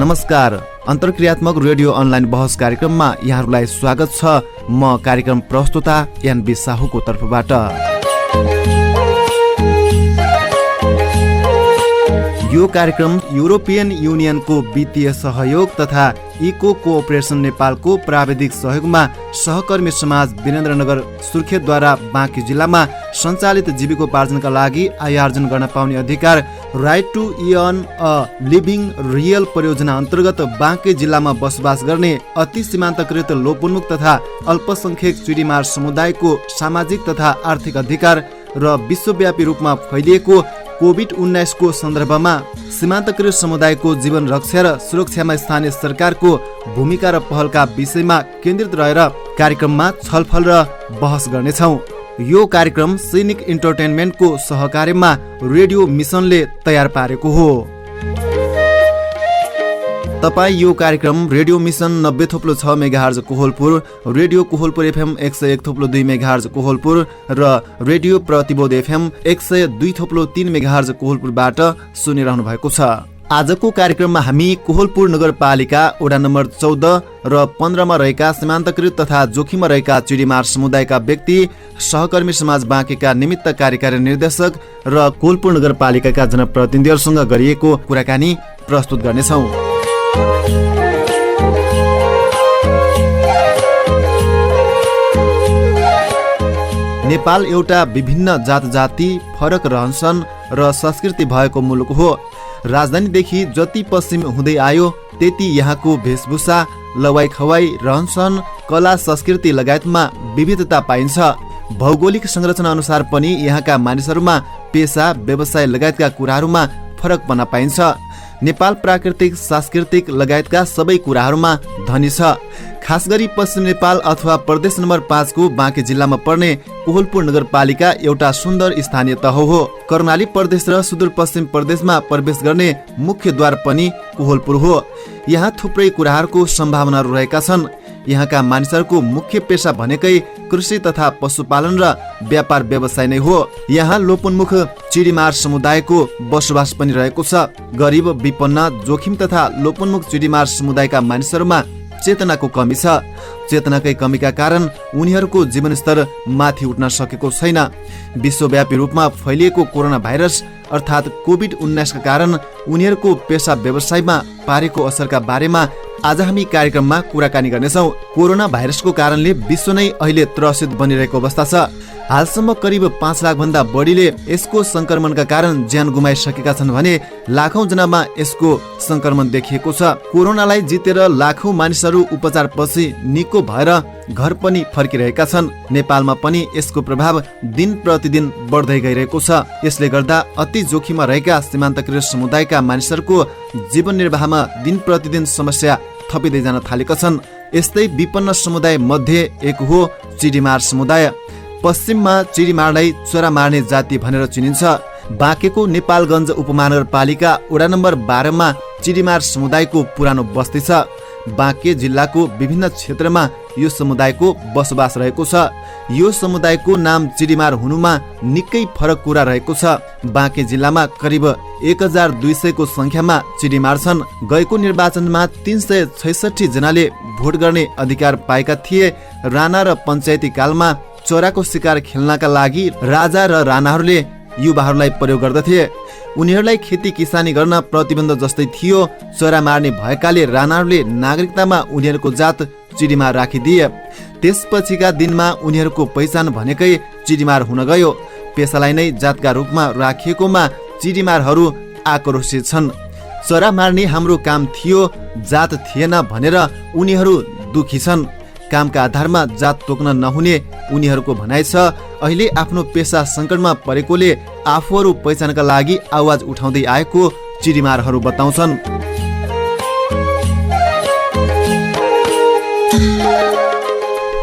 नमस्कार, अन्तर्क्रियात्मक radio online बहस कार्यक्रममा यहाँहरूलाई स्वागत छ। म कार्यक्रम प्रस्तुता एनबी साहुको तर्फबाट। यो कार्यक्रम युरोपियन युनियनको वित्तीय सहयोग तथा इको कोअपरेसन नेपालको प्राविधिक सहयोगमा सहकर्मी समाज वीरेन्द्रनगर सुर्खेतद्वारा बाँकी जिल्लामा सञ्चालित जीविकोपार्जनका लागि आय आर्जन गर्न पाउने अधिकार right to earn a living real परियोजना अन्तर्गत बाँकी जिल्लामा बसोबास गर्ने अति सीमान्तकृत लोपोन्मुख तथा अल्पसंख्यक चुडीमार समुदायको सामाजिक तथा आर्थिक अधिकार र विश्वव्यापी रूपमा फैलिएको कोभिड-19 को सन्दर्भमा सीमान्तकृत समुदायको जीवन रक्षा र सुरक्षामा स्थानीय सरकारको भूमिका र पहलका विषयमा केन्द्रित रहेर कार्यक्रममा छलफल र बहस गर्नेछौँ। यो कार्यक्रम सैनिक इन्टरटेनमेन्टको सहकार्यमा रेडियो मिसनले तयार पारेको हो। तपाईँ यो कार्यक्रम radio mission 90.6 megahertz Kohalpur, radio Kohalpur FM 101.2 megahertz Kohalpur र रेडियो प्रतिबोध एफएम 102.3 मेगाहर्ज कोहलपुरबाट सुनिरहनु भएको छ। आजको कार्यक्रममा हामी कोहलपुर नगरपालिका वडा नम्बर 14 र 15 मा रहेका सीमान्तकृत तथा जोखिममा रहेका चुडीमार समुदायका व्यक्ति, सहकर्मी समाज बाँकेका निमित्त कार्यकारी निर्देशक र कोहलपुर नगरपालिकाका जनप्रतिनिधिहरूसँग गरिएको कुराकानी प्रस्तुत गर्नेछौँ। नेपाल एउटा विभिन्न जात जाति, फरक रहनसहन र संस्कृति भएको मुलुक हो। राजधानीदेखि जति पश्चिम हुँदै आयो त्यति यहाँको वेशभूषा, लवाई खवाई, रहनसहन, कला संस्कृति लगायतमा विविधता पाइन्छ। भौगोलिक संरचना अनुसार पनि यहाँका मानिसहरूमा पेसा, व्यवसाय लगायतका कुराहरूमा फरकपना पाइन्छ। नेपाल प्राकृतिक, सांस्कृतिक लगायतका सबै कुराहरूमा धनी छ। खास गरी पश्चिम नेपाल अथवा प्रदेश नम्बर 5 को बाँके जिल्लामा पर्ने कोहलपुर नगरपालिका एउटा सुन्दर स्थानीय तह हो। कर्णाली प्रदेश र सुदूरपश्चिम प्रदेशमा प्रवेश गर्ने मुख्य द्वार पनि कोहलपुर हो। यहाँ थुप्रै कुराहरूको सम्भावनाहरू रहेका छन्। यहाँका मानिसहरूको मुख्य पेशा भनेकै कृषि तथा पशुपालन र व्यापार व्यवसाय नै हो। यहाँ लोपोन्मुख चुडीमार समुदायको बसोबास पनि रहेको छ। गरिब, विपन्न, जोखिम तथा लोपोन्मुख चुडीमार समुदायका मानिसहरूमा चेतनाको कमी छ। चेतनाकै कमीका कारण उनीहरूको जीवनस्तर माथि उठ्न सकेको छैन। विश्वव्यापी रूपमा फैलिएको कोरोना भाइरस अर्थात् कोभिड-19 का कारण उनीहरूको पेशा व्यवसायमा पारेको असरका बारेमा आज हामी कार्यक्रममा कुराकानी गर्नेछौँ। कोरोना भाइरसको कारणले विश्व नै अहिले त्रसित बनिरहेको अवस्था छ। हालसम्म करिब 5 लाख भन्दा बढीले यसको संक्रमणका कारण ज्यान गुमाइसकेका छन् भने लाखौं जनामा यसको संक्रमण देखिएको छ। कोरोनालाई जितेर लाखौं मानिसहरू उपचारपछि निको भएर घर पनि फर्किरहेका छन्। नेपालमा पनि यसको प्रभाव दिन प्रतिदिन बढ्दै गइरहेको छ। यसले गर्दा अति जोखिममा रहेका सीमान्तकृत समुदायका मानिसहरूको जीवन निर्वाहमा दिन प्रतिदिन समस्या थपिँदै जान थालेका छन्। यस्तै विपन्न समुदाय मध्ये एक हो चुडीमार समुदाय। पश्चिममा चुडीमारलाई चोरा मार्ने जाति भनेर चिनिन्छ। बाँकेको नेपालगञ्ज उपमहानगरपालिका वडा नम्बर 12 मा चुडीमार समुदायको पुरानो बस्ती छ। बाँके जिल्लाको विभिन्न क्षेत्रमा यो समुदायको बसोबास रहेको छ। यो समुदायको नाम चुडीमार हुनुमा निकै फरक कुरा रहेको छ। बाँके जिल्लामा करिब 1200 को संख्यामा चुडीमार छन्। गएको निर्वाचनमा 366 जनाले भोट गर्ने अधिकार पाएका थिए। राणा र पञ्चायती कालमा चोराको शिकार खेल्नका लागि राजा र राणाहरूले युवाहरूलाई प्रयोग गर्दथे। उनीहरूलाई खेती किसानी गर्न प्रतिबन्ध जस्तै थियो। चोरा मार्ने भएकाले राणाहरूले नागरिकतामा उनीहरूको जात चुडीमार राखिदिए। त्यसपछिका दिनमा उनीहरूको पहिचान भनेकै चुडीमार हुन गयो। पेसालाई नै जातका रूपमा राखिएकोमा चुडीमारहरू आक्रोशित छन्। चोरा मार्ने हाम्रो काम थियो, जात थिएन भनेर उनीहरू दुखी छन्। कामका आधारमा जात तोक्न नहुने उनीहरूको भनाइ छ। अहिले आफ्नो पेसा सङ्कटमा परेकोले आफूहरू पहिचानका लागि आवाज उठाउँदै आएको चुडीमारहरू बताउँछन्।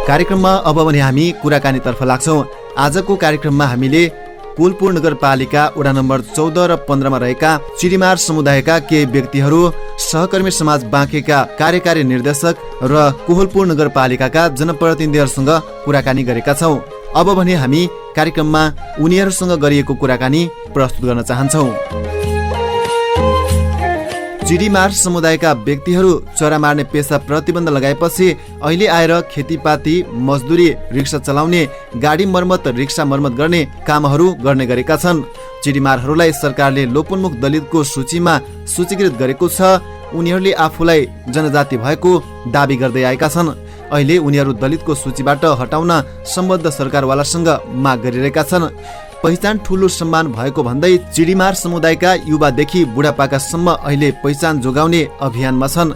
कार्यक्रममा अब भने हामी कुराकानीतर्फ लाग्छौँ। आजको कार्यक्रममा हामीले कोहलपुर नगरपालिका वडा नम्बर 14 र 15 मा रहेका चुडीमार समुदायका केही व्यक्तिहरू, सहकर्मी समाज बाँकेका कार्यकारी निर्देशक र कोहलपुर नगरपालिकाका जनप्रतिनिधिहरूसँग कुराकानी गरेका छौँ। अब भने हामी कार्यक्रममा उनीहरूसँग गरिएको कुराकानी प्रस्तुत गर्न चाहन्छौँ। चिडीमार समुदायका व्यक्तिहरू चरा मार्ने पेसा प्रतिबन्ध लगाएपछि अहिले आएर खेतीपाती, मजदुरी, रिक्सा चलाउने, गाडी मर्मत, रिक्सा मर्मत गर्ने कामहरू गर्ने गरेका छन्। चिडीमारहरूलाई सरकारले लोपोन्मुख दलितको सूचीमा सूचीकृत गरेको छ। उनीहरूले आफूलाई जनजाति भएको दाबी गर्दै आएका छन्। अहिले उनीहरू दलितको सूचीबाट हटाउन सम्बद्ध सरकारवालासँग माग गरिरहेका छन्। पहिचान ठुलो सम्मान भएको भन्दै चिडीमार समुदायका युवादेखि बुढापाकासम्म अहिले पहिचान जोगाउने अभियानमा छन्।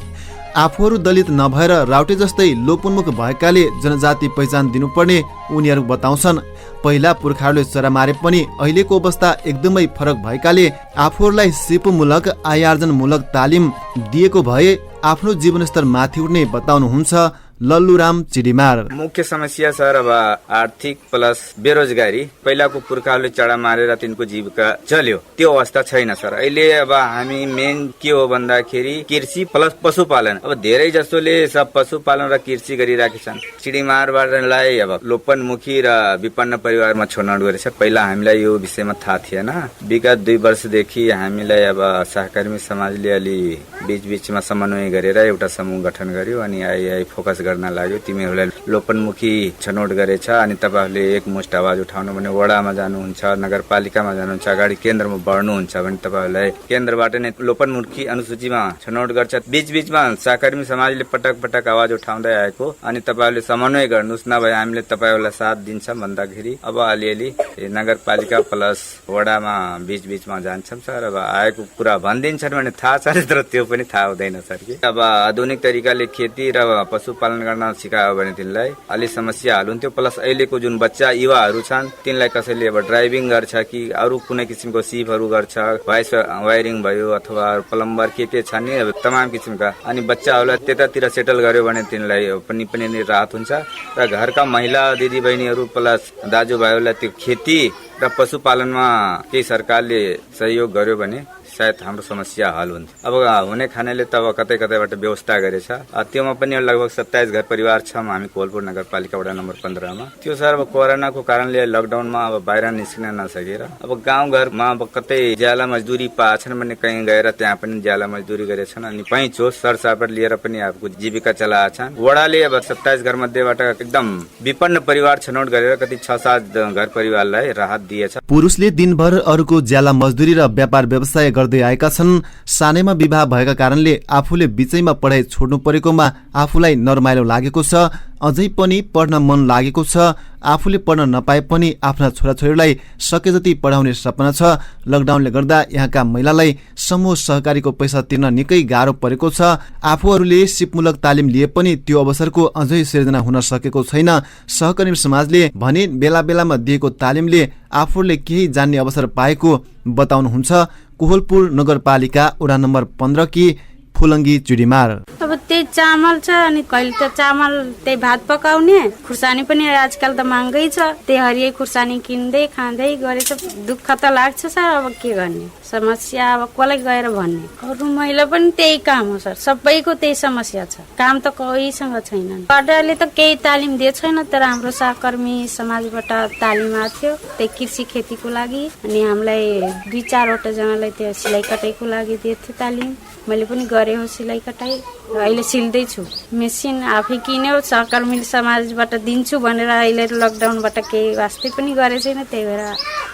आफूहरू दलित नभएर राउटे जस्तै लोपोन्मुख भएकाले जनजाति पहिचान दिनुपर्ने उनीहरू बताउँछन्। पहिला पुर्खाहरूले चरा मारे पनि अहिलेको अवस्था एकदमै फरक भएकाले आफूहरूलाई सिपमूलक, आयार्जनमूलक तालिम दिएको भए आफ्नो जीवनस्तर माथि उठ्ने बताउनुहुन्छ लल्लुराम चिडीमार। मुख्य समस्या सर अब आर्थिक प्लस बेरोजगारी। पहिलाको पुर्खाहरूले चढा मारेर तिनको जीविका चल्यो, त्यो अवस्था छैन सर। अहिले अब हामी मेन के हो भन्दाखेरि कृषि प्लस पशुपालन। अब धेरै जसोले सब पशुपालन र कृषि गरिराखेका छन्। चिडीमारबाटलाई अब लोपनमुखी र विपन्न परिवारमा छनौट गरेछ। पहिला हामीलाई यो विषयमा थाहा थिएन। विगत 2 वर्षदेखि हामीलाई अब सहकर्मी समाजले अलि बीचमा समन्वय गरेर एउटा समूह गठन गर्यो अनि आई फोकस गर्न लाग्यो। तिमीहरूलाई लोपनमुखी छनौट गरेछ अनि तपाईहरुले एकमुष्ट आवाज उठाउनु भने वडामा जानुहुन्छ, नगरपालिकामा जानुहुन्छ, अगाडि केन्द्रमा बढ्नुहुन्छ भने तपाईहरुलाई केन्द्रबाट नै लोपनमुखी अनुसूचीमा छनौट गर्छ। बीचमा सहकर्मी समाजले पटक आवाज उठाउँदै आएको अनि तपाईहरुले समन्वय गर्नुस्, नभए हामीले तपाईहरुलाई साथ दिन्छौं भन्दाखेरि अब अलिअलि नगरपालिका प्लस वडामा बीचमा जान्छौं सर। अब आएको कुरा भनिदिन्छन् भने थाहा छ, तर त्यो पनि थाहा हुँदैन सर। अब आधुनिक तरिकाले खेती र पशुपालन गर्न सिकायो भने तिनलाई अलि समस्या हल हुन्थ्यो। प्लस अहिलेको जुन बच्चा युवाहरू छन् तिनलाई कसैले अब ड्राइभिङ गर्छ कि अरू कुनै किसिमको सिपहरू गर्छ, भोइस वायरिङ भयो अथवा प्लम्बर के छ नि, अब तमाम किसिमका। अनि बच्चाहरूलाई त्यतातिर सेटल गर्यो भने तिनलाई पनि राहत हुन्छ र घरका महिला दिदीबहिनीहरू प्लस दाजुभाइहरूलाई त्यो खेती र पशुपालनमा केही सरकारले सहयोग गर्यो भने सायद हाम्रो समस्या हल हुन्छ। अब हुने खानेले त अब कतैबाट व्यवस्था गरेछ। त्योमा पनि लगभग 27 घर परिवार छौँ हामी कोलपुर नगरपालिका वडा नम्बर 15 मा। त्यो सर अब कोरोनाको कारणले लकडाउनमा अब बाहिर निस्किन नसकेर अब गाउँघरमा अब कतै ज्याला मजदुरी पाछन् भने कहीँ गएर त्यहाँ पनि ज्याला मजदुरी गरेछन् अनि पैँचो सरसापट लिएर पनि आफ्नो जीविका चलाएछन्। वडाले अब 27 घर मध्येबाट एकदम विपन्न परिवार छनौट गरेर कति 6-7 घर परिवारलाई राहत दिएछ। पुरुषले दिनभर अरूको ज्याला मजदुरी र व्यापार व्यवसाय गर्दै आएका छन्। सानैमा विवाह भएका कारणले आफूले बीचैमा पढाइ छोड्नु परेकोमा आफूलाई नरमाइलो लागेको छ। अझै पनि पढ्न मन लागेको छ। आफूले पढ्न नपाए पनि आफ्ना छोराछोरीलाई सके जति पढाउने सपना छ। लकडाउनले गर्दा यहाँका महिलालाई समूह सहकारीको पैसा तिर्न निकै गाह्रो परेको छ। आफूहरूले सिपमूलक तालिम लिए पनि त्यो अवसरको अझै सिर्जना हुन सकेको छैन। सहकर्मी समाजले भने बेला दिएको तालिमले आफूले केही जान्ने अवसर पाएको बताउनुहुन्छ कोहलपुर नगरपालिका वडा नम्बर 15 की फुलङ्गी चिडीमार। अब त्यही चामल छ अनि कहिले त चामल त्यही भात पकाउने, खुर्सानी पनि आजकल त महँगै छ, त्यही हरियै खुर्सानी किन्दै खाँदै गरेछ। दुःख त लाग्छ सर, अब के गर्ने समस्या, अब कसलाई गएर भन्ने। अरू महिला पनि त्यही काम हो सर, सबैको त्यही समस्या छ, काम त कोहीसँग छैन। वडाले त केही तालिम दिएको छैन, तर हाम्रो सहकर्मी समाजबाट तालिम आएको थियो त्यही कृषि खेतीको लागि अनि हामीलाई 2-4वटा जनालाई त्यो सिलाइ कटाइको लागि दिएको थियो तालिम। मैले पनि गरे हो सिलाइ कटाइ र अहिले सिल्दैछु। मेसिन आफै किन्यो, सहकर्मी समाजबाट दिन्छु भनेर अहिले लकडाउनबाट केही वास्ते पनि गरे छैन, त्यही भएर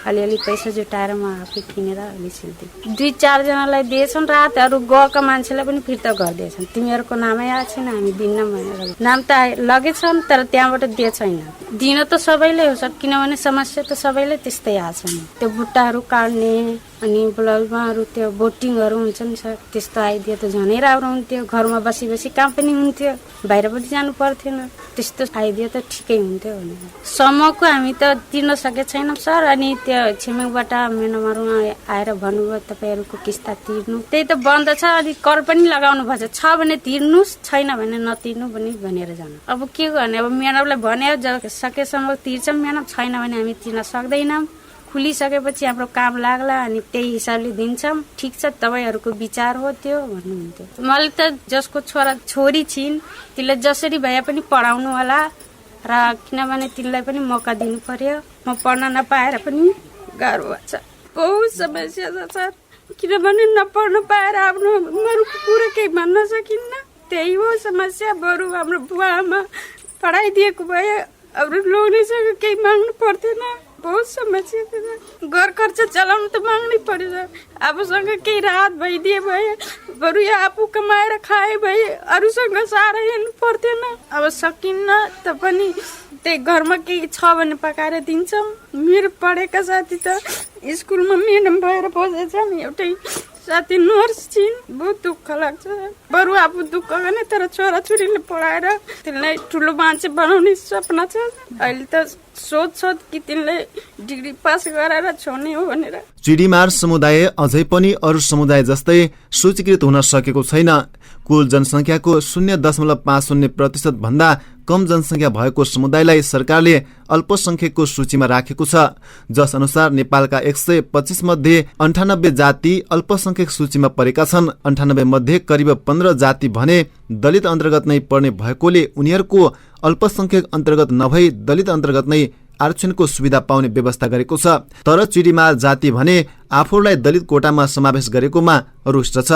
अलिअलि पैसा जुटाएर म आफै किनेर अलि सिल्दै। 2-4 जनालाई दिएछन् रात, अरू गएका मान्छेलाई पनि फिर्ता गरिदिएछन्। तिमीहरूको नामै आएको छैन, हामी दिन्न भनेर नाम त लगेछन् तर त्यहाँबाट दिए छैन। दिन त सबैले हो सर, किनभने समस्या त सबैले त्यस्तै आएको छ। त्यो बुट्टाहरू काट्ने अनि ब्लाउजमा अरू त्यो बोटिङहरू हुन्छ नि सर, त्यस्तो आइदियो त झनै राम्रो हुन्थ्यो। घरमा बसी काम पनि हुन्थ्यो, बाहिर पनि जानु पर्थेन। त्यस्तो आइदियो त ठिकै हुन्थ्यो भनेर सम्मको हामी त तिर्न सके छैनौँ सर। अनि त्यो छिमेकबाट मेनोमारुमा आएर भन्नुभयो तपाईँहरूको किस्ता तिर्नु, त्यही त बन्द छ। अनि कर पनि लगाउनु भएको छ भने तिर्नुहोस्, छैन भने नतिर्नु पनि भनेर जानु। अब के गर्ने, अब मेनमलाई भने सकेसम्म तिर्छौँ, मेनम छैन भने हामी तिर्न सक्दैनौँ। खुलिसकेपछि हाम्रो काम लाग्ला अनि त्यही हिसाबले दिन्छौँ। ठिक छ, तपाईँहरूको विचार हो त्यो भन्नुहुन्थ्यो। मैले त जसको छोरी छिन् तिनलाई जसरी भए पनि पढाउनु होला र किनभने तिनलाई पनि मौका दिनु पर्यो। म पढ्न नपाएर पनि गाह्रो भएको छ, बहुत समस्या छ सर। किनभने नपढ्न पाएर आफ्नो मरुको कुरा केही भन्न सकिन्न। त्यही हो समस्या। बरु हाम्रो बुवा आमा पढाइदिएको भए अरू लोग्नेसँग केही माग्नु पर्थेन। बहुत समस्या थियो। घर खर्च चलाउनु त माग्नै पर्यो। आफूसँग केही राहत भइदिए भए, बरु यो आफू कमाएर खाए भए अरूसँग सहारा हेर्नु पर्थेन। अब सकिन्न त पनि त्यही घरमा केही छ भने पकाएर दिन्छौँ। मेरो पढेका साथी त स्कुलमा म्याडम भएर बसेछन्। एउटै साथी नर्स छिन्। बहुत दुःख लाग्छ। बरु आफू दुःख गर्ने तर छोराछोरीले पढाएर तिनलाई ठुलो मान्छे बनाउने सपना छ। अहिले त सोच कि तिनलाई डिग्री पास गराएर छोड्ने हो भनेर। चिडीमार समुदाय अझै पनि अरू समुदाय जस्तै सूचीकृत हुन सकेको छैन। कुल जनसङ्ख्याको 0.50% भन्दा कम जनसङ्ख्या भएको समुदायलाई सरकारले अल्पसंख्यकको सूचीमा राखेको छ। जस अनुसार नेपालका 125 मध्ये 98 जाति अल्पसंख्यक सूचीमा परेका छन्। 98 मध्ये करिब 15 जाति भने दलित अन्तर्गत नै पर्ने भएकोले उनीहरूको अल्पसंख्यक अन्तर्गत नभई दलित अन्तर्गत नै आरक्षणको सुविधा पाउने व्यवस्था गरेको छ। तर चिडीमार जाति भने आफूलाई दलित कोटामा समावेश गरेकोमा रुष्ट छ।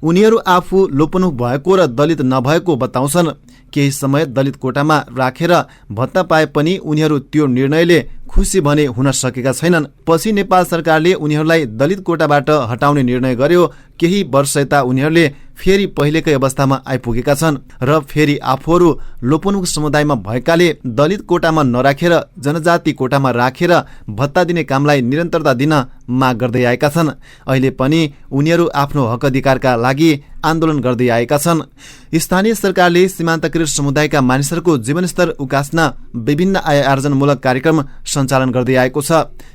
उनीहरू आफू लोपन्मुख भएको र दलित नभएको बताउँछन्। केही समय दलित कोटामा राखेर भत्ता पाए पनि उनीहरू त्यो निर्णयले खुसी भने हुन सकेका छैनन्। पछि नेपाल सरकारले उनीहरूलाई दलित कोटाबाट हटाउने निर्णय गर्यो। केही वर्ष यता उनीहरूले फेरि पहिलेकै अवस्थामा आइपुगेका छन् र फेरि आफूहरू लोपोन्मुख समुदायमा भएकाले दलित कोटामा नराखेर जनजाति कोटामा राखेर भत्ता दिने कामलाई निरन्तरता दिन माग गर्दै आएका छन्। अहिले पनि उनीहरू आफ्नो हक अधिकारका लागि आन्दोलन गर्दै आएका छन्। स्थानीय सरकारले सीमान्तकृत समुदायका मानिसहरूको जीवनस्तर उकास्न विभिन्न आय आर्जनमूलक कार्यक्रम सञ्चालन गर्दै आएको छ।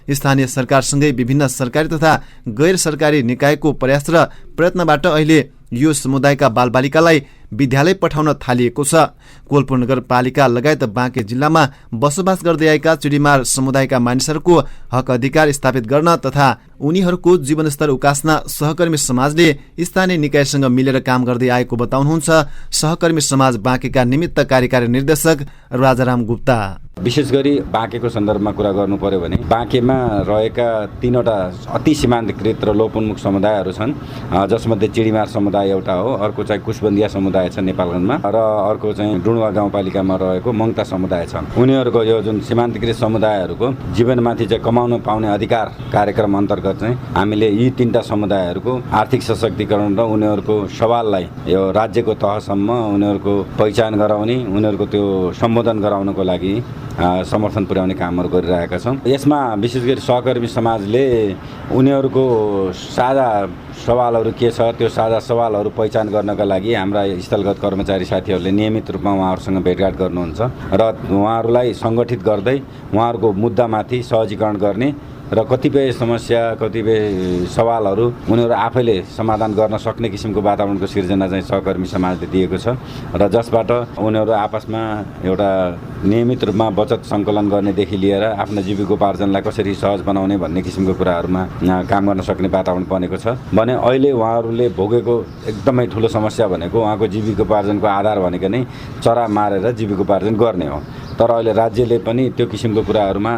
स्थानीय सरकारसँगै विभिन्न सरकारी तथा गैर सरकारी निकायको प्रयास र प्रयत्नबाट अहिले यो समुदायका बालबालिकालाई विद्यालय पठाउन थालिएको छ। कोलपुर नगरपालिका लगायत बाँके जिल्लामा बसोबास गर्दै आएका चिडीमार समुदायका मानिसहरूको हक अधिकार स्थापित गर्न तथा उनीहरूको जीवनस्तर उकास्न सहकर्मी समाजले स्थानीय निकायसँग मिलेर काम गर्दै आएको बताउनुहुन्छ सहकर्मी समाज बाँकेका निमित्त कार्यकारी निर्देशक राजाराम गुप्ता। विशेष गरी बाँकेको सन्दर्भमा कुरा गर्नु पर्यो भने बाँकेमा रहेका 3वटा अति सीमान्तकृत र लोपोन्मुख समुदायहरू छन्, जसमध्ये चिडीमार समुदाय एउटा हो, अर्को चाहिँ कुशबन्दिया समुदाय छ नेपालगञ्जमा र अर्को चाहिँ डुणुवा गाउँपालिकामा रहेको मङ्ता समुदाय छ। उनीहरूको यो जुन सीमान्तकृत समुदायहरूको जीवनमाथि चाहिँ कमाउन पाउने अधिकार कार्यक्रम अन्तर्गत चाहिँ हामीले यी 3टा समुदायहरूको आर्थिक सशक्तिकरण र उनीहरूको सवाललाई यो राज्यको तहसम्म उनीहरूको पहिचान गराउने, उनीहरूको त्यो सम्बोधन गराउनको लागि समर्थन पुर्याउने कामहरू गरिरहेका छौँ। यसमा विशेष गरी सहकर्मी समाजले उनीहरूको साझा सवालहरू के छ त्यो साझा सवालहरू पहिचान गर्नका लागि हाम्रा स्थलगत कर्मचारी साथीहरूले नियमित रूपमा उहाँहरूसँग भेटघाट गर्नुहुन्छ र उहाँहरूलाई सङ्गठित गर्दै उहाँहरूको मुद्दामाथि सहजीकरण गर्ने र कतिपय समस्या कतिपय सवालहरू उनीहरू आफैले समाधान गर्न सक्ने किसिमको वातावरणको सिर्जना चाहिँ सहकर्मी समाजले दिएको छ र जसबाट उनीहरू आपसमा एउटा नियमित रूपमा बचत सङ्कलन गर्नेदेखि लिएर आफ्नो जीविकोपार्जनलाई कसरी सहज बनाउने भन्ने किसिमको कुराहरूमा काम गर्न सक्ने वातावरण बनेको छ भने अहिले उहाँहरूले भोगेको एकदमै ठुलो समस्या भनेको उहाँको जीविकोपार्जनको आधार भनेको नै चरा मारेर जीविकोपार्जन गर्ने हो। तर अहिले राज्यले पनि त्यो किसिमको कुराहरूमा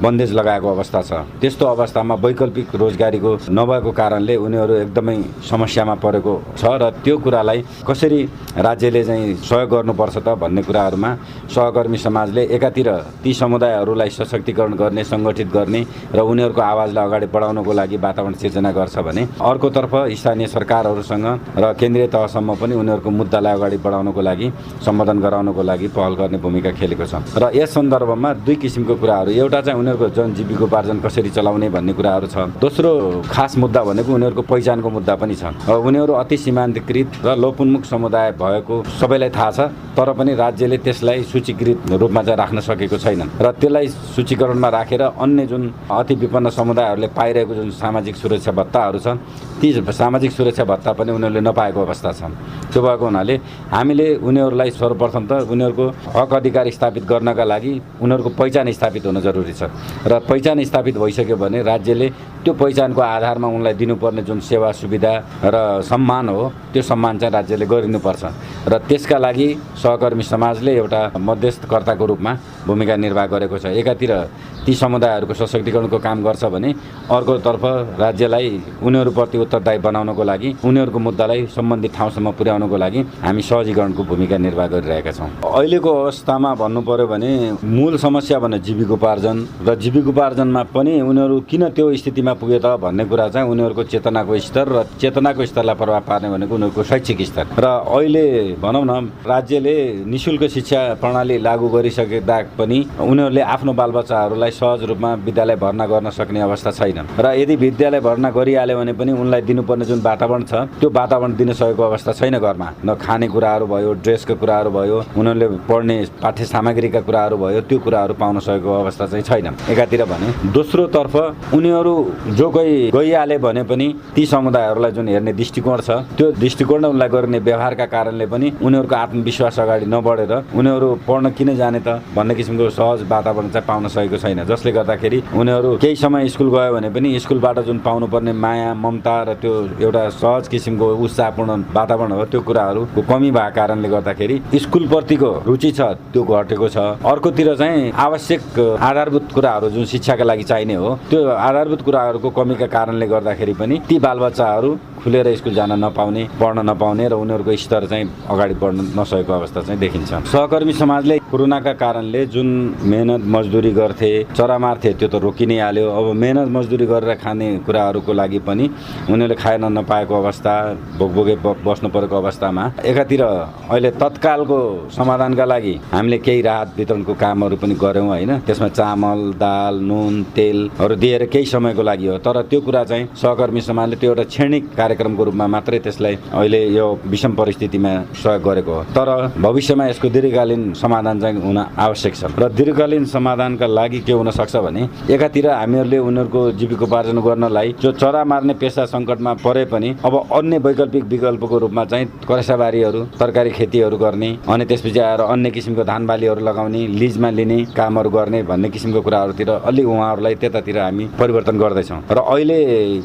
बन्देज लगाएको अवस्था छ। त्यस्तो अवस्थामा वैकल्पिक रोजगारीको नभएको कारणले उनीहरू एकदमै समस्यामा परेको छ र त्यो कुरालाई कसरी राज्यले चाहिँ सहयोग गर्नुपर्छ त भन्ने कुराहरूमा सहकर्मी समाजले एकातिर ती समुदायहरूलाई सशक्तिकरण गर्ने, सङ्गठित गर्ने र उनीहरूको आवाजलाई अगाडि बढाउनको लागि वातावरण सिर्जना गर्छ भने अर्कोतर्फ स्थानीय सरकारहरूसँग र केन्द्रीय तहसम्म पनि उनीहरूको मुद्दालाई अगाडि बढाउनको लागि सम्बोधन गराउनको लागि पहल गर्ने भूमिका खेलेको छ। र यस सन्दर्भमा 2 किसिमको कुराहरू, एउटा चाहिँ उनीहरूको जनजीविकोपार्जन कसरी चलाउने भन्ने कुराहरू छ। दोस्रो खास मुद्दा भनेको उनीहरूको पहिचानको मुद्दा पनि छ। उनीहरू अति सीमान्तकृत र लोपोन्मुख समुदाय भएको सबैलाई थाहा छ, तर पनि राज्यले त्यसलाई सूचीकृत रूपमा चाहिँ राख्न सकेको छैनन् र त्यसलाई सूचीकरणमा राखेर अन्य जुन अति विपन्न समुदायहरूले पाइरहेको जुन सामाजिक सुरक्षा भत्ताहरू छ ती सामाजिक सुरक्षा भत्ता पनि उनीहरूले नपाएको अवस्था छ। त्यो भएको हुनाले हामीले उनीहरूलाई सर्वप्रथम त उनीहरूको हक अधिकार स्थापित गर्नका लागि उनीहरूको पहिचान स्थापित हुन जरुरी छ र पहिचान स्थापित भइसक्यो भने राज्यले त्यो पहिचानको आधारमा उनलाई दिनुपर्ने जुन सेवा सुविधा र सम्मान हो त्यो सम्मान चाहिँ राज्यले गरिनुपर्छ र त्यसका लागि सहकर्मी समाजले एउटा मध्यस्थकर्ताको रूपमा भूमिका निर्वाह गरेको छ। एकातिर ती समुदायहरूको सशक्तिकरणको काम गर्छ भने अर्कोतर्फ राज्यलाई उनीहरूप्रति उत्तरदायी बनाउनको लागि उनीहरूको मुद्दालाई सम्बन्धित ठाउँसम्म पुर्याउनको लागि हामी सहजीकरणको भूमिका निर्वाह गरिरहेका छौँ। अहिलेको अवस्थामा भन्नु पर्यो भने मूल समस्या भने जीविकोपार्जन र जीविकोपार्जनमा पनि उनीहरू किन त्यो स्थितिमा पुगे त भन्ने कुरा चाहिँ उनीहरूको चेतनाको स्तर र चेतनाको स्तरलाई प्रभाव पार्ने भनेको उनीहरूको शैक्षिक स्तर र अहिले भनौँ न राज्यले निःशुल्क शिक्षा प्रणाली लागू गरिसकेता पनि उनीहरूले आफ्नो बालबच्चाहरूलाई सहज रूपमा विद्यालय भर्ना गर्न सक्ने अवस्था छैन र यदि विद्यालय भर्ना गरिहाल्यो भने पनि उनलाई दिनुपर्ने जुन वातावरण छ त्यो वातावरण दिन सकेको अवस्था छैन। घरमा न खानेकुराहरू भयो, ड्रेसको कुराहरू भयो, उनीहरूले पढ्ने पाठ्य सामग्रीका कुराहरू भयो, त्यो कुराहरू पाउन सकेको अवस्था चाहिँ छैन एकातिर भने। दोस्रोतर्फ उनीहरू जो कोही गइहाले भने पनि ती समुदायहरूलाई जुन हेर्ने दृष्टिकोण छ त्यो दृष्टिकोण उनलाई गर्ने व्यवहारका कारणले पनि उनीहरूको आत्मविश्वास अगाडि नबढेर उनीहरू पढ्न किन जाने त भन्ने किसिमको सहज वातावरण चाहिँ पाउन सकेको छैन, जसले गर्दाखेरि उनीहरू केही समय स्कुल गयो भने पनि स्कुलबाट जुन पाउनुपर्ने माया ममता र त्यो एउटा सहज किसिमको उत्साहपूर्ण वातावरण हो त्यो कुराहरूको कमी भएको कारणले गर्दाखेरि स्कुलप्रतिको रुचि छ त्यो घटेको छ। अर्कोतिर चाहिँ आवश्यक आधारभूत कुराहरू जुन शिक्षाका लागि चाहिने हो त्यो आधारभूत कुराहरूको कमीका कारणले गर्दाखेरि पनि ती बालबच्चाहरू खुलेर स्कुल जान नपाउने, पढ्न नपाउने र उनीहरूको स्तर चाहिँ अगाडि बढ्न नसकेको अवस्था चाहिँ देखिन्छ। सहकर्मी समाजले कोरोनाका कारणले जुन मेहनत मजदुरी गर्थे, चरामार्थे त्यो त रोकि नै हाल्यो। अब मेहनत मजदुरी गरेर खाने कुराहरूको लागि पनि उनीहरूले खान नपाएको अवस्था, भोकभोगे बस्नु परेको अवस्थामा एकातिर अहिले तत्कालको समाधानका लागि हामीले केही राहत वितरणको कामहरू पनि गऱ्यौँ होइन। त्यसमा चामल, दाल, नुन, तेलहरू दिएर केही समयको लागि हो, तर त्यो कुरा चाहिँ सहकर्मी समाजले त्यो एउटा क्षणिक कार्यक्रमको रूपमा मात्रै त्यसलाई अहिले यो विषम परिस्थितिमा सहयोग गरेको हो। तर भविष्यमा यसको दीर्घकालीन समाधान चाहिँ हुन आवश्यक छ र दीर्घकालीन समाधानका लागि के हुन सक्छ भने एकातिर हामीहरूले उनीहरूको जीविकोपार्जन गर्नलाई जो चरा मार्ने पेसा सङ्कटमा परे पनि अब अन्य वैकल्पिक विकल्पको रूपमा चाहिँ करेसाबारीहरू, तरकारी खेतीहरू गर्ने अनि त्यसपछि आएर अन्य किसिमको धान बालीहरू लगाउने, लिजमा लिने कामहरू गर्ने भन्ने किसिमको कुराहरूतिर अलि उहाँहरूलाई त्यतातिर हामी परिवर्तन गर्दैछौँ र अहिले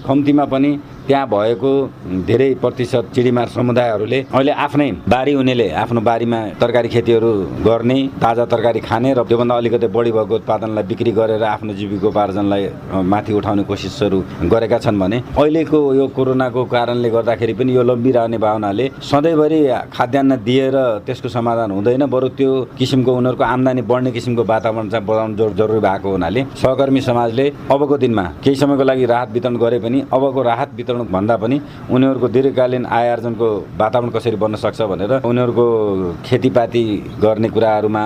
कम्तीमा पनि त्यहाँ भएको धेरै प्रतिशत चिडीमार समुदायहरूले अहिले आफ्नै बारी उनीहरूले आफ्नो बारीमा तरकारी खेतीहरू गर्ने, ताजा तरकारी खाने र त्योभन्दा अलिकति बढी भएको उत्पादनलाई बिक्री गरेर आफ्नो जीविकोपार्जनलाई माथि उठाउने कोसिसहरू गरेका छन् भने अहिलेको यो कोरोनाको कारणले गर्दाखेरि पनि यो लम्बिरहने भावनाले सधैँभरि खाद्यान्न दिएर त्यसको समाधान हुँदैन, बरु त्यो किसिमको उनीहरूको आम्दानी बढ्ने किसिमको वातावरण चाहिँ बनाउनु जरुरी भएको हुनाले सहकर्मी समाजले अबको दिनमा केही समयको लागि राहत वितरण गरे पनि अबको राहत वितरण भन्दा पनि उनीहरूको दीर्घकालीन आय आर्जनको वातावरण कसरी बन्न सक्छ भनेर उनीहरूको खेतीपाती गर्ने कुराहरूमा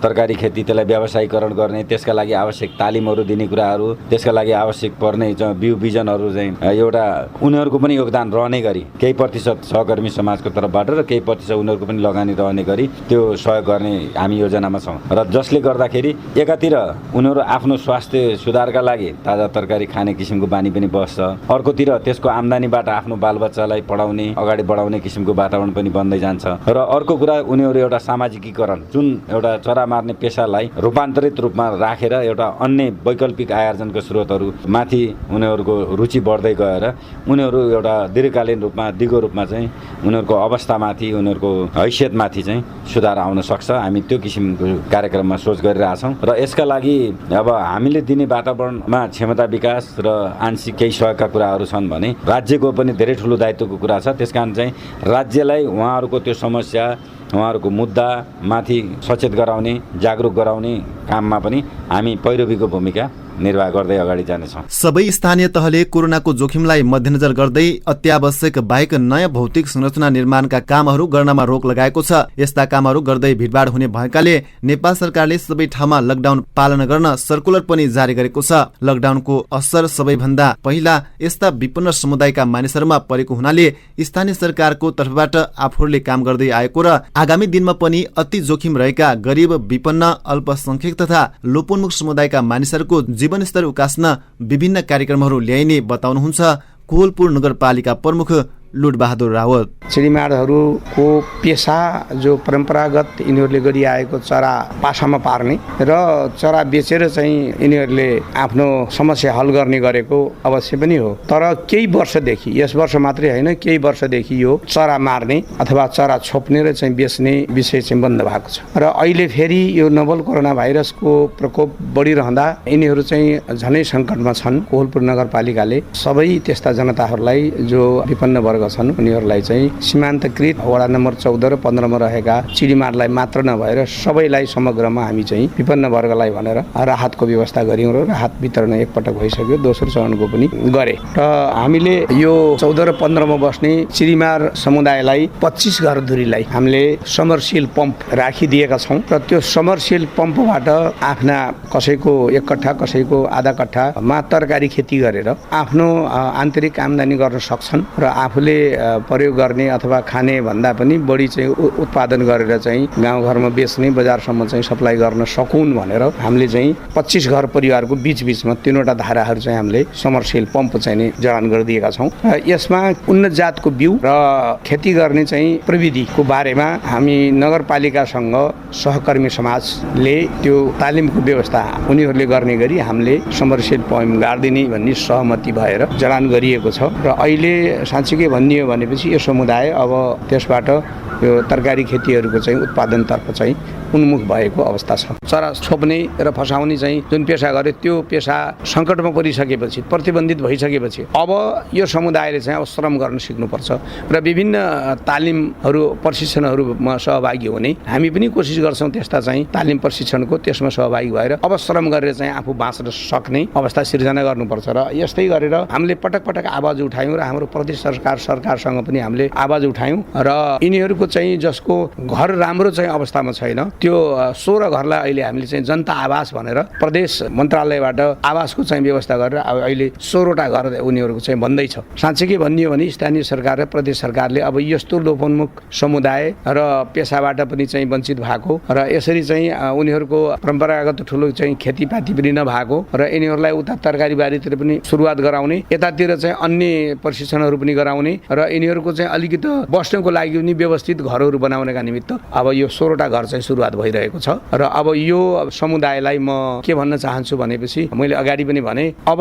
तरकारी खेती त्यसलाई व्यावसायीकरण गर्ने, त्यसका लागि आवश्यक तालिमहरू दिने कुराहरू, त्यसका लागि आवश्यक पर्ने बिउ बिजनहरू चाहिँ एउटा उनीहरूको पनि योगदान रहने गरी केही प्रतिशत सहकर्मी समाजको तर्फबाट र केही प्रतिशत उनीहरूको पनि लगानी रहने गरी त्यो सहयोग गर्ने हामी योजनामा छौँ र जसले गर्दाखेरि एकातिर उनीहरू आफ्नो स्वास्थ्य सुधारका लागि ताजा तरकारी खाने किसिमको बानी पनि बस्छ, अर्कोतिर त्यसको आम्दानीबाट आफ्नो बालबच्चालाई पढाउने अगाडि बढाउने किसिमको वातावरण पनि बन्दै जान्छ र अर्को कुरा उनीहरू एउटा सामाजिकीकरण जुन एउटा चरा मार्ने पेसालाई रूपान्तरित रूपमा राखेर एउटा अन्य वैकल्पिक आय आर्जनको स्रोतहरू माथि उनीहरूको रुचि बढ्दै गएर उनीहरू एउटा दीर्घकालीन रूपमा दिगो रूपमा चाहिँ उनीहरूको अवस्थामाथि उनीहरूको हैसियतमाथि चाहिँ सुधार आउन सक्छ। हामी त्यो किसिमको कार्यक्रममा सोच गरिरहेछौँ र यसका लागि अब हामीले दिने वातावरणमा क्षमता विकास र आंशिक केही सहयोगका कुराहरू छन् भने राज्यको पनि धेरै ठुलो दायित्वको कुरा छ। त्यसकारण चाहिँ राज्यलाई उहाँहरूको त्यो समस्या उहाँहरूको मुद्दा माथि सचेत गराउने, जागरुक गराउने काममा पनि हामी पैरवीको भूमिका निर्वाह गर्दै अगाडि जानेछौँ। सबै स्थानीय तहले कोरोनाको जोखिमलाई मध्यनजर गर्दै अत्यावश्यक बाहेक नयाँ भौतिक संरचना निर्माणका कामहरू गर्नमा रोक लगाएको छ। यस्ता कामहरू गर्दै भिडभाड हुने भएकाले नेपाल सरकारले सबै ठाउँमा लकडाउन पालन गर्न सर्कुलर पनि जारी गरेको छ। लकडाउनको असर सबैभन्दा पहिला यस्ता विपन्न समुदायका मानिसहरूमा परेको हुनाले स्थानीय सरकारको तर्फबाट आफूहरूले काम गर्दै आएको र आगामी दिनमा पनि अति जोखिम रहेका गरिब, विपन्न, अल्पसंख्यक तथा लोपोन्मुख समुदायका मानिसहरूको जीवनस्तर उकास्न विभिन्न कार्यक्रमहरू ल्याइने बताउनुहुन्छ कोहलपुर नगरपालिका प्रमुख लुटबहादुर रावत। चिडीमाडहरूको पेसा जो परम्परागत यिनीहरूले गरिआएको चरा पासामा पार्ने र चरा बेचेर चाहिँ यिनीहरूले आफ्नो समस्या हल गर्ने गरेको अवश्य पनि हो। तर केही वर्षदेखि, यस वर्ष मात्रै होइन, केही वर्षदेखि यो चरा मार्ने अथवा चरा छोप्ने र चाहिँ बेच्ने विषय चाहिँ बन्द भएको छ। र अहिले फेरि यो नोभल कोरोना भाइरसको प्रकोप बढिरहँदा यिनीहरू चाहिँ झनै सङ्कटमा छन्। कोहलपुर नगरपालिकाले सबै त्यस्ता जनताहरूलाई जो विपन्न वर्ग छन् उनीहरूलाई चाहिँ सीमान्तकृत वडा नम्बर 14 र 15 मा रहेका चिडीमाडलाई मात्र नभएर सबैलाई समग्रमा हामी चाहिँ विपन्न वर्गलाई भनेर राहतको व्यवस्था गर्यौँ र राहत वितरण एकपटक भइसक्यो, दोस्रो चरणको पनि गरे। र हामीले यो 14 र 15 मा बस्ने चिडीमाड समुदायलाई 25 घर धुरीलाई हामीले समरसिल पम्प राखिदिएका छौँ र त्यो समरसिल पम्पबाट आफ्ना कसैको 1 कट्ठा कसैको आधा कट्ठामा तरकारी खेती गरेर आफ्नो आन्तरिक आम्दानी गर्न सक्छन् र आफूले प्रयोग गर्ने अथवा खाने भन्दा पनि बढी चाहिँ उत्पादन गरेर चाहिँ गाउँघरमा बेच्ने, बजारसम्म चाहिँ सप्लाई गर्न सकुन् भनेर हामीले चाहिँ 25 घर परिवारको बीचमा 3वटा धाराहरू चाहिँ हामीले समरसेल पम्प चाहिँ नि जडान गरिदिएका छौँ। र यसमा उन्नत जातको बिउ र खेती गर्ने चाहिँ प्रविधिको बारेमा हामी नगरपालिकासँग सहकर्मी समाजले त्यो तालिमको व्यवस्था उनीहरूले गर्ने गरी हामीले समरसेल पम्प गाडिदिने भन्ने सहमति भएर जडान गरिएको छ। र अहिले साँच्चीकै भनियो भनेपछि यो समुदाय अब त्यसबाट यो तरकारी खेतीहरूको चाहिँ उत्पादनतर्फ चाहिँ उन्मुख भएको अवस्था छ। चरा छोप्ने र फसाउने चाहिँ जुन पेसा गरे त्यो पेसा सङ्कटमा परिसकेपछि, प्रतिबन्धित भइसकेपछि अब यो समुदायले चाहिँ अब श्रम गर्न सिक्नुपर्छ र विभिन्न तालिमहरू प्रशिक्षणहरूमा सहभागी हुने हामी पनि कोसिस गर्छौँ। त्यस्ता चाहिँ तालिम प्रशिक्षणको त्यसमा सहभागी भएर अब श्रम गरेर चाहिँ आफू बाँच्न सक्ने अवस्था सिर्जना गर्नुपर्छ। र यस्तै गरेर हामीले पटक पटक आवाज उठायौँ र हाम्रो प्रदेश सरकारसँग पनि हामीले आवाज उठायौँ र यिनीहरूको चाहिँ जसको घर राम्रो चाहिँ अवस्थामा छैन त्यो 16 घरलाई अहिले हामीले चाहिँ जनता आवास भनेर प्रदेश मन्त्रालयबाट आवासको चाहिँ व्यवस्था गरेर अहिले 16वटा घर उनीहरूको चाहिँ बन्दैछ। साँच्चै भनियो भने स्थानीय सरकार र प्रदेश सरकारले अब यस्तो लोपोन्मुख समुदाय र पेसाबाट पनि चाहिँ वञ्चित भएको र यसरी चाहिँ उनीहरूको परम्परागत ठुलो चाहिँ खेतीपाती पनि नभएको र यिनीहरूलाई उता तरकारी बारीतिर पनि सुरुवात गराउने, यतातिर चाहिँ अन्य प्रशिक्षणहरू पनि गराउने र यिनीहरूको चाहिँ अलिकति बस्नको लागि पनि व्यवस्थित घरहरू बनाउनका निमित्त अब यो 16वटा घर चाहिँ सुरुवात भइरहेको छ। र अब यो समुदायलाई म के भन्न चाहन्छु भनेपछि मैले अगाडि पनि भने अब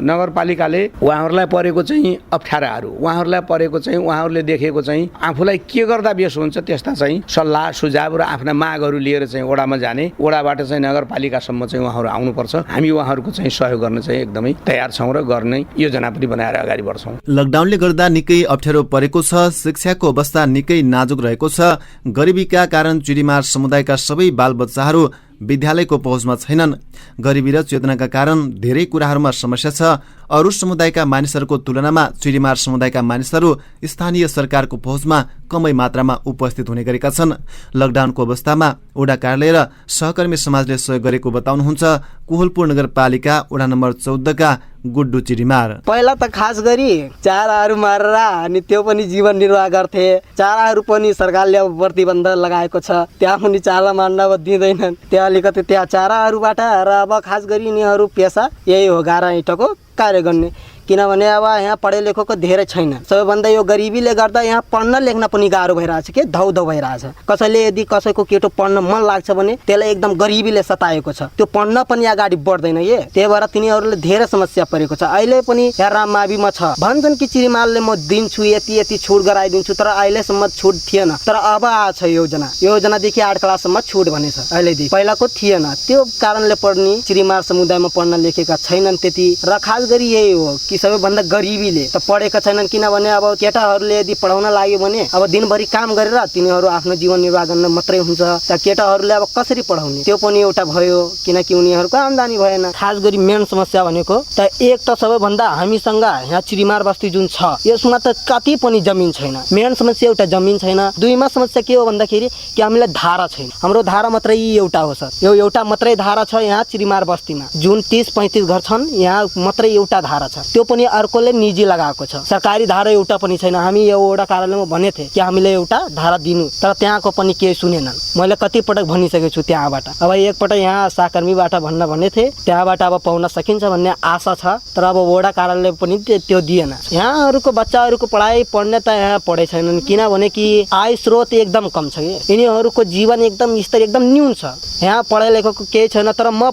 नगरपालिकाले उहाँहरूलाई परेको चाहिँ अप्ठ्याराहरू, उहाँहरूलाई परेको चाहिँ उहाँहरूले देखेको चाहिँ आफूलाई के गर्दा बेस हुन्छ त्यस्ता चाहिँ सल्लाह सुझाव र आफ्ना मागहरू लिएर चाहिँ वडामा जाने, वडाबाट चाहिँ नगरपालिकासम्म चाहिँ उहाँहरू आउनुपर्छ। हामी उहाँहरूको चाहिँ सहयोग गर्न चाहिँ एकदमै तयार छौँ र गर्ने योजना पनि बनाएर अगाडि बढ्छौँ। लकडाउनले गर्दा निकै अप्ठ्यारो परेको छ, शिक्षाको अवस्था निकै नाजुक रहेको छ। गरिबीका कारण चिडीमाड समुदायका सबै बालबच्चाहरू विद्यालयको पहुँचमा छैनन्। गरिबी र चेतनाका कारण धेरै कुराहरूमा समस्या छ। अरू समुदायका मानिसहरूको तुलनामा चिडीमाड समुदायका मानिसहरू स्थानीय सरकारको पहुँचमा कमै मात्रामा उपस्थित हुने गरेका छन्। लकडाउनको अवस्थामा वडा कार्यालय र सहकर्मी समाजले सहयोग गरेको बताउनुहुन्छ कोहलपुर नगरपालिका वडा नम्बर 14 का गुड्डु चिडीमाड। पहिला त खास गरी चाराहरू मारेर अनि त्यो पनि जीवन निर्वाह गर्थे। चाराहरू पनि सरकारले अब प्रतिबन्ध लगाएको छ, त्यहाँ पनि चारा मार्न अब दिँदैनन्। त्यहाँ अलिकति त्यहाँ चाराहरूबाट र अब खास गरी यिनीहरू पेसा यही हो गारा इँटोको कार्य गर्ने। किनभने अब यहाँ पढे लेखेको धेरै छैन। सबैभन्दा यो गरिबीले गर्दा यहाँ पढ्न लेख्न पनि गाह्रो भइरहेछ के धौधौ भइरहेछ। कसैले यदि कसैको केटो पढ्न मन लाग्छ भने त्यसलाई एकदम गरिबीले सताएको छ, त्यो पढ्न पनि अगाडि बढ्दैन ये। त्यही भएर तिनीहरूले धेरै समस्या परेको छ। अहिले पनि यहाँ राममाविमा छ, भन्छन् कि चिडीमाडले म दिन्छु यति यति छुट गराइदिन्छु, तर अहिलेसम्म छुट थिएन। तर अब आछ योजनादेखि 8 क्लाससम्म छुट भनेछ अहिलेदेखि, पहिलाको थिएन। त्यो कारणले पढ्ने चिडीमाड समुदायमा पढ्न लेखेका छैनन् त्यति। र खास गरी यही हो कि सबैभन्दा गरिबीले त पढेका छैनन्। किनभने अब केटाहरूले यदि पढाउन लाग्यो भने अब दिनभरि काम गरेर तिनीहरू आफ्नो जीवन निर्वाह गर्न मात्रै हुन्छ। त केटाहरूले अब कसरी पढाउने त्यो पनि एउटा भयो, किनकि उनीहरूको आम्दानी भएन। खास गरी मेन समस्या भनेको त एक त सबैभन्दा हामीसँग यहाँ चिडीमाड बस्ती जुन छ यसमा त कति पनि जमिन छैन। मेन समस्या एउटा जमिन छैन। दुईमा समस्या के हो भन्दाखेरि कि हामीलाई धारा छैन। हाम्रो धारा मात्रै एउटा हो सर, यो एउटा मात्रै धारा छ यहाँ चिडीमाड बस्तीमा। जुन 30-35 घर छन् यहाँ मात्रै एउटा धारा छ। त्यो पनि अर्कोले निजी लगाएको छ। सरकारी धारा एउटा पनि छैन। हामी यो वडा कार्यालयमा भने थिए कि हामीले एउटा धारा दिनु, तर त्यहाँको पनि केही सुनेनन्। मैले कतिपटक भनिसकेको छु त्यहाँबाट। अब एकपटक यहाँ सहकर्मीबाट भन्न भने थिए, त्यहाँबाट अब पाउन सकिन्छ भन्ने आशा छ, तर अब वडा कार्यालय पनि त्यो दिएन। यहाँहरूको बच्चाहरूको पढाइ पढ्ने त यहाँ पढे छैनन्, किनभने कि आय स्रोत एकदम कम छ कि यिनीहरूको जीवन एकदम स्तर एकदम न्यून छ। यहाँ पढाइ लेखेको केही छैन, तर म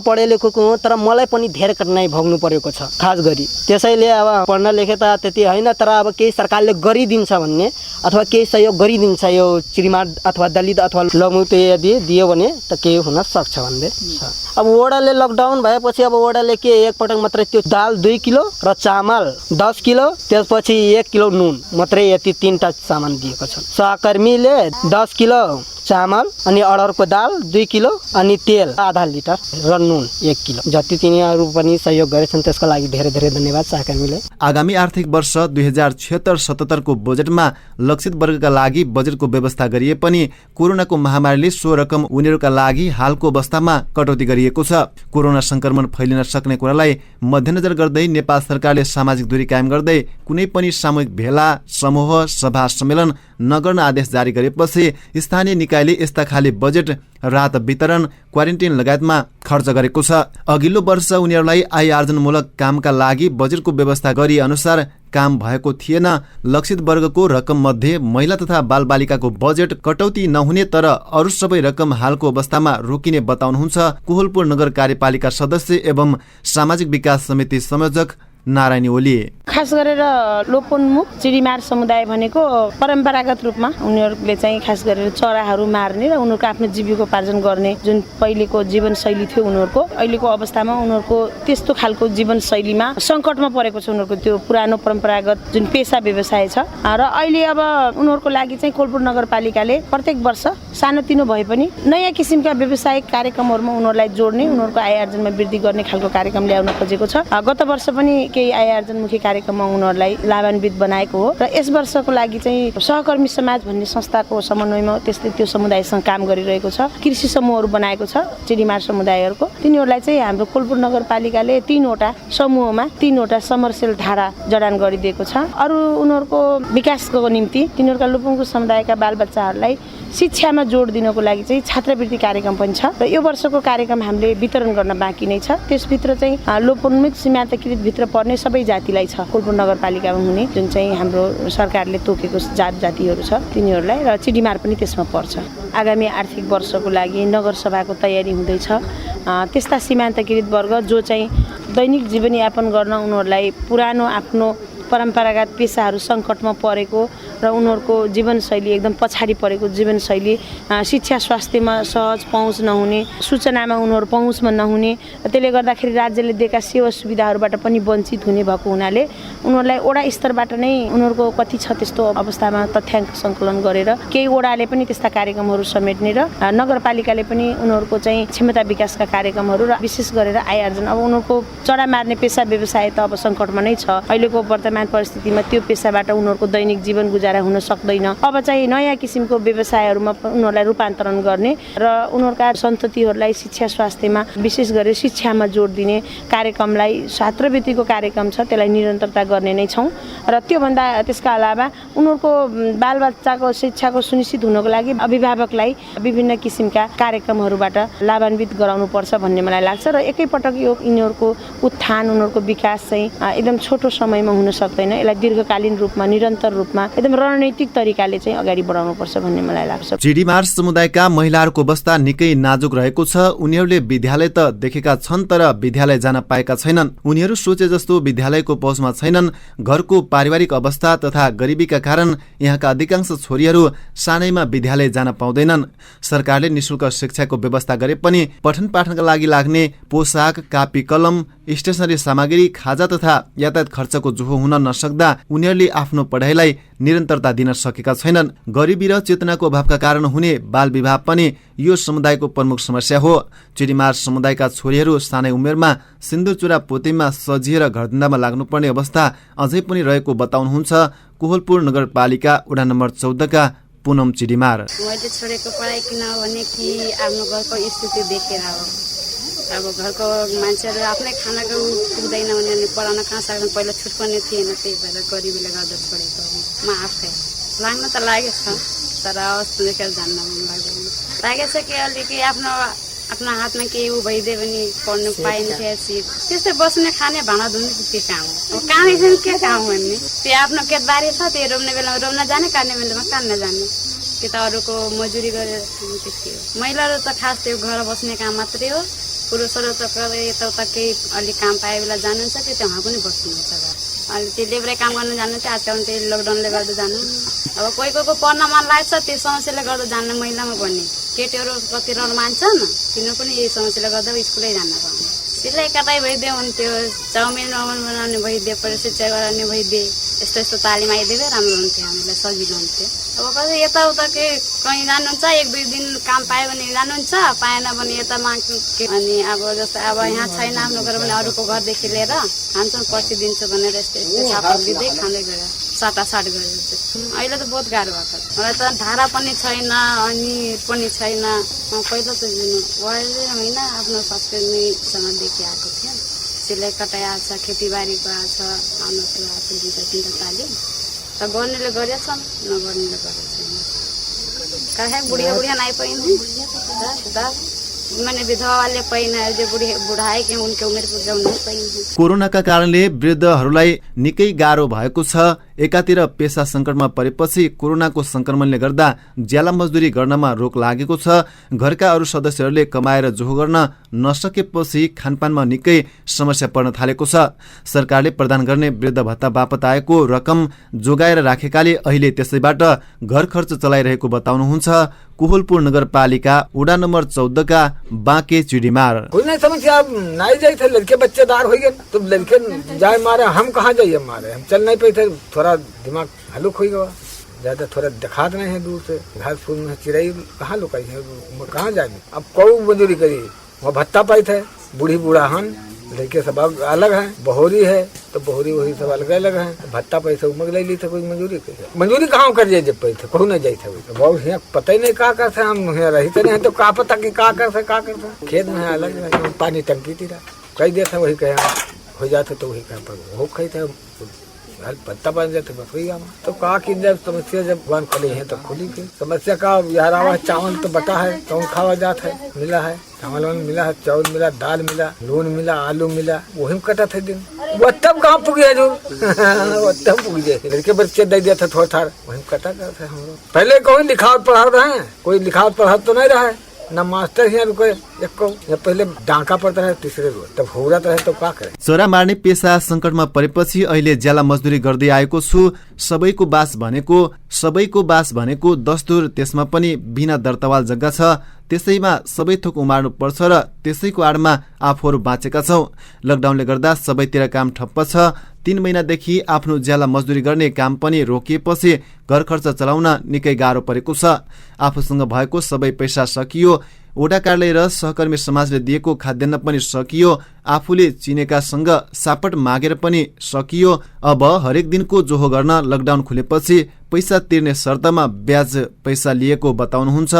पढे लेखेको हुँ, तर मलाई पनि धेरै कठिनाइ भोग्नु परेको छ खास गरी। त्यसैले अब पढ्न लेखे त त्यति होइन, तर अब केही सरकारले गरिदिन्छ भन्ने अथवा केही सहयोग गरिदिन्छ यो चिरिमार अथवा दलित अथवा लघुमती यदि दियो भने त केही हुन सक्छ भन्दै छ। अब वडाले लकडाउन भएपछि अब वडाले के एकपटक मात्रै त्यो दाल 2 किलो र चामल 10 किलो, त्यसपछि 1 किलो नुन मात्रै, यति 3टा सामान दिएको छ। सहकर्मीले 10 किलो चामल अनि अडरको दाल 2 किलो अनि तेल आधा लिटर र नुन 1 किलो, जति तिनीहरू पनि सहयोग गरेछन् त्यसको लागि धेरै धेरै धन्यवाद सहकर्मीले। आगामी आर्थिक वर्ष 2076-77 को बजेटमा लक्षित वर्गका लागि बजेटको व्यवस्था गरिए पनि कोरोनाको महामारीले सो रकम उनीहरूका लागि हालको अवस्थामा कटौती गरिएको छ। कोरोना संक्रमण फैलिन सक्ने कुरालाई मध्यनजर गर्दै नेपाल सरकारले सामाजिक दूरी कायम गर्दै कुनै पनि सामूहिक भेला, समूह, सभा, सम्मेलन नगर्न आदेश जारी गरेपछि स्थानीय निकायले यस्ता खाली बजेट, राहत वितरण, क्वारेन्टिन लगायतमा खर्च गरेको छ। अघिल्लो वर्ष उनीहरूलाई आय आर्जनमूलक कामका लागि बजेटको व्यवस्था गरी अनुसार काम भएको थिएन। लक्षित वर्गको रकम मध्ये महिला तथा बालबालिकाको बजेट कटौती नहुने तर अरू सबै रकम हालको अवस्थामा रोकिने बताउनुहुन्छ कोहलपुर नगर कार्यपालिका सदस्य एवं सामाजिक विकास समिति संयोजक नारायणी ओली। खास गरेर लोपोन्मुख चिडिमार समुदाय भनेको परम्परागत रूपमा उनीहरूले चाहिँ खास गरेर चराहरू मार्ने र उनीहरूको आफ्नो जीविकोपार्जन गर्ने जुन पहिलेको जीवनशैली थियो उनीहरूको, अहिलेको अवस्थामा उनीहरूको त्यस्तो खालको जीवनशैलीमा सङ्कटमा परेको छ। उनीहरूको त्यो पुरानो परम्परागत जुन पेसा व्यवसाय छ र अहिले अब उनीहरूको लागि चाहिँ कोहलपुर नगरपालिकाले प्रत्येक वर्ष सानोतिनो भए पनि नयाँ किसिमका व्यावसायिक कार्यक्रमहरूमा उनीहरूलाई जोड्ने, उनीहरूको आय आर्जनमा वृद्धि गर्ने खालको कार्यक्रम ल्याउन खोजेको छ। गत वर्ष पनि केही आय आर्जनमुखी कार्यक्रममा उनीहरूलाई लाभान्वित बनाएको हो र यस वर्षको लागि चाहिँ सहकर्मी समाज भन्ने संस्थाको समन्वयमा त्यस्तै त्यो समुदायसँग काम गरिरहेको छ। कृषि समूहहरू बनाएको छ चिडिमार समुदायहरूको, तिनीहरूलाई चाहिँ हाम्रो कोहलपुर नगरपालिकाले 3वटा समूहमा 3वटा समरसेल धारा जडान गरिदिएको छ। अरू उनीहरूको विकासको निम्ति तिनीहरूका लोपोन्मुख समुदायका बालबच्चाहरूलाई शिक्षामा जोड दिनको लागि चाहिँ छात्रवृत्ति कार्यक्रम पनि छ र यो वर्षको कार्यक्रम हामीले वितरण गर्न बाँकी नै छ। त्यसभित्र चाहिँ लोपोन्मुख सीमान्तकृत भित्र पर्ने सबै जातिलाई छ कोहलपुर नगरपालिकामा हुने जुन चाहिँ हाम्रो सरकारले तोकेको जातिहरू छ तिनीहरूलाई, र चिडिमार पनि त्यसमा पर्छ। आगामी आर्थिक वर्षको लागि नगरसभाको तयारी हुँदैछ। त्यस्ता सीमान्तकृत वर्ग जो चाहिँ दैनिक जीवनयापन गर्न उनीहरूलाई पुरानो आफ्नो परम्परागत पेसाहरू सङ्कटमा परेको र उनीहरूको जीवनशैली एकदम पछाडि परेको जीवनशैली, शिक्षा स्वास्थ्यमा सहज पहुँच नहुने, सूचनामा उनीहरू पहुँचमा नहुने, त्यसले गर्दाखेरि राज्यले दिएका सेवा सुविधाहरूबाट पनि वञ्चित हुने भएको हुनाले उनीहरूलाई वडा स्तरबाट नै उनीहरूको कति छ त्यस्तो अवस्थामा तथ्याङ्क सङ्कलन गरेर केही वडाले पनि त्यस्ता कार्यक्रमहरू समेट्ने र नगरपालिकाले पनि उनीहरूको चाहिँ क्षमता विकासका कार्यक्रमहरू र विशेष गरेर आय आर्जन, अब उनीहरूको चरा मार्ने पेसा व्यवसाय त अब सङ्कटमा नै छ। अहिलेको वर्तमान परिस्थितिमा त्यो पेसाबाट उनीहरूको दैनिक जीवन गुजारा हुन सक्दैन। अब चाहिँ नयाँ किसिमको व्यवसायहरूमा उनीहरूलाई रूपान्तरण गर्ने र उनीहरूका सन्ततिहरूलाई शिक्षा स्वास्थ्यमा विशेष गरेर शिक्षामा जोड दिने कार्यक्रमलाई छात्रवृत्तिको कार्यक्रम छ त्यसलाई निरन्तरता गर्ने नै छौँ। र त्योभन्दा त्यसका अलावा उनीहरूको बालबच्चाको शिक्षाको सुनिश्चित हुनको लागि अभिभावकलाई विभिन्न किसिमका कार्यक्रमहरूबाट लाभान्वित गराउनुपर्छ भन्ने मलाई लाग्छ र एकैपटक यो यिनीहरूको उत्थान उनीहरूको विकास चाहिँ एकदम छोटो समयमा हुन सक्दैन। यसलाई दीर्घकालीन रूपमा निरन्तर रूपमा एकदम रणनीतिक तरिकाले चाहिँ अगाडि बढाउनुपर्छ भन्ने मलाई लाग्छ। चिडिमार समुदायका महिलाहरूको अवस्था निकै नाजुक रहेको छ। उनीहरूले विद्यालय त देखेका छन् तर विद्यालय जान पाएका छैनन्। उनीहरू सोचे जस्तो विद्यालयको पहुँचमा छैनन्। घरको पारिवारिक अवस्था तथा गरिबीका कारण यहाँका अधिकांश छोरीहरू सानैमा विद्यालय जान पाउँदैनन्। सरकारले निशुल्क शिक्षाको व्यवस्था गरे पनि पठन पाठनका लागि लाग्ने पोसाक, कापी कलम, स्टेसनरी सामग्री, खाजा तथा यातायात खर्चको जोहो हुन नसक्दा उनीहरूले आफ्नो पढाइलाई निरन्तरता दिन सकेका छैनन्। गरिबी र चेतनाको अभावका कारण हुने बाल विवाह पनि यो समुदायको प्रमुख समस्या हो। चिडिमार समुदायका छोरीहरू सानै उमेरमा सिन्दुर चुरा पोतेमा सजिएर घरधन्दामा लाग्नुपर्ने अवस्था अझै पनि रहेको बताउनुहुन्छ कोहलपुर नगरपालिका वडा नम्बर 14 का पुनम चिडिमार। मैले छोडेको पढाइ किन भने कि आफ्नो घरको स्थिति देखेर हो। अब घरको मान्छेहरू आफ्नै खानाको पुग्दैन भने अनि पढाउन कहाँ सक्दैन। पहिला छुट पनि थिएन, त्यही भएर गरिबीले गर्दा छोडेको म आफै। लाग्न त लागेको छ तर अवस्था देखेर जान्न मन लाग्दैन। लागेको छ कि अलिकति आफ्नो हातमा केही उ भइदियो भने पढ्नु पाइन्थ्यो। सिट त्यस्तै बस्ने खाने भाँडा धुने के काम हो, कामै छैन के काम भन्ने। त्यो आफ्नो खेतबारी छ, त्यो रोप्ने बेलामा रोप्न जाने, काट्ने बेलामा काट्न जाने, कि त अरूको मजुरी गरेर खाने त्यस्तै हो। महिलाहरू त खास त्यो घर बस्ने काम मात्रै हो। पुरुषहरू त यताउता केही अलिक काम पाए बेला जानुहुन्छ कि त्यहाँ पनि बस्नुहुन्छ घर। अहिले त्यो लेब्रे काम गर्न जानुहुन्छ, आजकल त्यही लकडाउनले गर्दा जानु। अब कोही कोहीको पढ्न मन लाग्छ, त्यो समस्याले गर्दा जान्न महिलामा भन्ने। केटीहरू कति रल मान्छन्, तिनीहरू पनि यही समस्याले गर्दा स्कुलै जान पाउँछ। त्यसलाई एकाटाइ भइदियो हुन्थ्यो, चाउमिन बनाउने भइदियो, परिशिक्षा गराउने भइदिए, यस्तो यस्तो तालिम आइदिए राम्रो हुन्थ्यो, हामीलाई सजिलो हुन्थ्यो। अब कतै यताउता कहीँ जानुहुन्छ, 1-2 दिन काम पायो भने जानुहुन्छ, पाएन भने यता माग्छु। अनि अब जस्तो अब यहाँ छैन आफ्नो घर भने अरूको घरदेखि लिएर खान्छौँ, पर्सि दिन्छु भनेर यस्तो यस्तो सापट दिँदै खाँदै गयो, साटासाट गरेर। अहिले त बहुत गाह्रो भएको छ। मलाई त धारा पनि छैन, अनि पनि छैन। पहिला त होइन, आफ्नो संस्कृतिसँग देखिआएको थियो। सिलाइ कटाइ आएको छ, खेतीबारीको आएको छ, आउनु आएको छ, 2-3 तालिम त गर्नेले गरेछ, नगर्नेले गरेको छैन। कहाँ बुढिया नाइ पाइने मैंने विधवा वाले पहिना जो बुढाए के उनके उमेर पुग्दा उनीहरू पाइन्छ। कोरोनाका कारणले वृद्धहरूलाई निकै गाह्रो भएको छ। एकातिर पेसा संकटमा परेपछि कोरोनाको संक्रमणले गर्दा ज्याला मजदुरी गर्नमा रोक लागेको छ। घरका अरू सदस्यहरूले कमाएर जोहो गर्न नसकेपछि खानपानमा निकै समस्या पर्न थालेको छ। सरकारले प्रदान गर्ने वृद्ध भत्ता बापत आएको रकम जोगाएर राखेकाले अहिले त्यसैबाट घर खर्च चलाइरहेको बताउनुहुन्छ कोहलपुर नगरपालिका वडा नम्बर 14 का बाँके चिड़ीमार। कोई नहीं समस्या नहीं जाए थे, लड़के बच्चेदार हो गए तो लड़के जाए मारे, हम कहाँ जाइए मारे, हम चल नहीं पाए थे, थोड़ा दिमाग हलुक हो गया, ज्यादा थोड़ा दिखात नहीं है दूर से, घास फूल में चिड़ई कहाँ लुकाई है, कहाँ जाए। अब कौ मजदूरी करी, वहाँ भत्ता पाई थे, बूढ़ी बूढ़ाहन लड़के सब अलग है, बहोरी है तो बहोरी वही सब अलग अलग है, भत्ता पैसा उमग ले ली थे, कोई मंजूरी कहाँ कर जाए जब पैसे कहूँ नहीं जाए थे। बहुत यहाँ पता ही नहीं का करते, हम यहाँ रहते नहीं तो का पता कि का करते, खेत में अलग पानी टंकी तीरा कही देते, वही कहे हो जाते तो वही कहे हो खाई थे, पत्ता बन जाते बस वही आवा। तो कहा कि जब समस्या जब भगवान खुली है तो खुली की समस्या का यार आवाज। चावल तो बटा है, चावल खावा जाता है, मिला है चावल मिला है, चावल मिला, दाल मिला, नून मिला, आलू मिला, वही कटा थे दिन। वो तब कहाँ पुगे जो वो तब पुग जाए, लड़के बच्चे दे दिया था थोड़ा थार, वही कटा करते हम लोग। पहले कोई लिखावट पढ़ा रहे हैं, कोई लिखावट पढ़ा तो नहीं रहा है, न मास्टर यहाँ रुके एक पहिले डाका पर्दा रहे, तीसरे रोज तब होरत रहे तो का करे। चरा मार्ने पेसा संकटमा परेपछि अहिले ज्याला मजदुरी गर्दै आएको छु। सबैको बास भनेको दस्तुर, त्यसमा पनि बिना दर्तावाल जग्गा छ, त्यसैमा सबै थोक उमार्नु पर्छ र त्यसैको आडमा आफूहरू बाँचेका छौं। लकडाउनले गर्दा सबैतिर काम ठप्प छ। 3 महिनादेखि आफ्नो ज्याला मजदुरी गर्ने काम पनि रोकिएपछि घर खर्च चलाउन निकै गाह्रो परेको छ। आफूसँग भएको सबै पैसा सकियो, वडा कार्यालय र सहकर्मी समाजले दिएको खाद्यान्न पनि सकियो, आफूले चिनेकासँग सापट मागेर पनि सकियो। अब हरेक दिनको जोहो गर्न लकडाउन खुलेपछि पैसा तिर्ने शर्तमा ब्याज पैसा लिएको बताउनुहुन्छ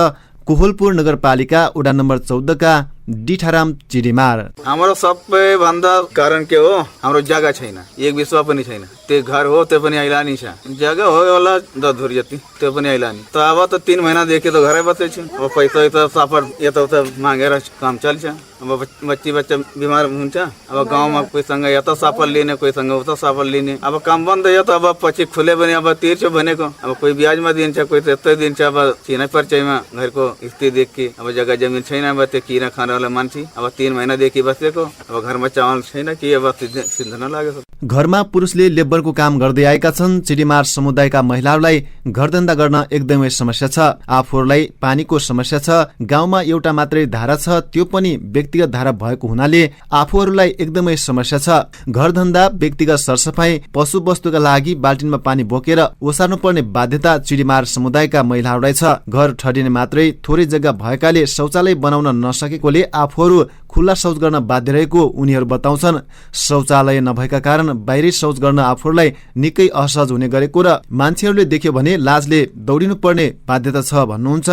कोहलपुर नगरपालिका वडा नम्बर 14 का डिठाराम चिड़ीमार। हाम्रो सबैभन्दा कारण के हो, हाम्रो जग्गा छैन, एक विश्व पनि छैन। त्यो घर हो त्यो पनि आइला नि छ, जग्गा हो होला दधुर जति त्यो पनि आइला नि। त अब त 3 महिनादेखि त घरै बस्दै छु। अब पैसा त सापर यताउता मागेर काम चल्छ। अब बच्चा बिमार हुन्छ, अब गाउँमा कोहीसँग यता सापर लिने, कोहीसँग उता सापर लिने। अब काम बन्द यो त अब पछि खुले भने अब तिर्छु भनेको, अब कोही ब्याजमा दिन्छ, कोही त्यस्तै दिन्छ। अब चिना परिचयमा घरको स्थिति देख के अब जग्गा जमिन छैन, अब त्यो किरा खानावाला मान्छे अब 3 महिनादेखि बसेको, अब घरमा चामल छैन कि अब सिन्धन लागेको। घरमा पुरुषले लेबरको काम गर्दै आएका छन्। चिड़ीमार समुदायका महिलाहरूलाई घरधन्दा गर्न एकदमै समस्या छ। आफूहरूलाई पानीको समस्या छ। गाउँमा एउटा मात्रै धारा छ, त्यो पनि व्यक्तिगत धारा भएको हुनाले आफूहरूलाई एकदमै समस्या छ। घरधन्दा, व्यक्तिगत सरसफाई, पशु वस्तुका लागि बाल्टिनमा पानी बोकेर ओसार्नु पर्ने बाध्यता चिड़ीमार समुदायका महिलाहरूलाई छ। घर ठडिने मात्रै थोरै जग्गा भएकाले शौचालय बनाउन नसकेकोले आफूहरू खुल्ला शौच गर्न बाध्य रहेको उनीहरू बताउँछन्। शौचालय नभएका कारण बाहिरै शौच गर्न आफूहरूलाई निकै असहज हुने गरेको र मान्छेहरूले देख्यो भने लाजले दौडिनु पर्ने बाध्यता छ भन्नुहुन्छ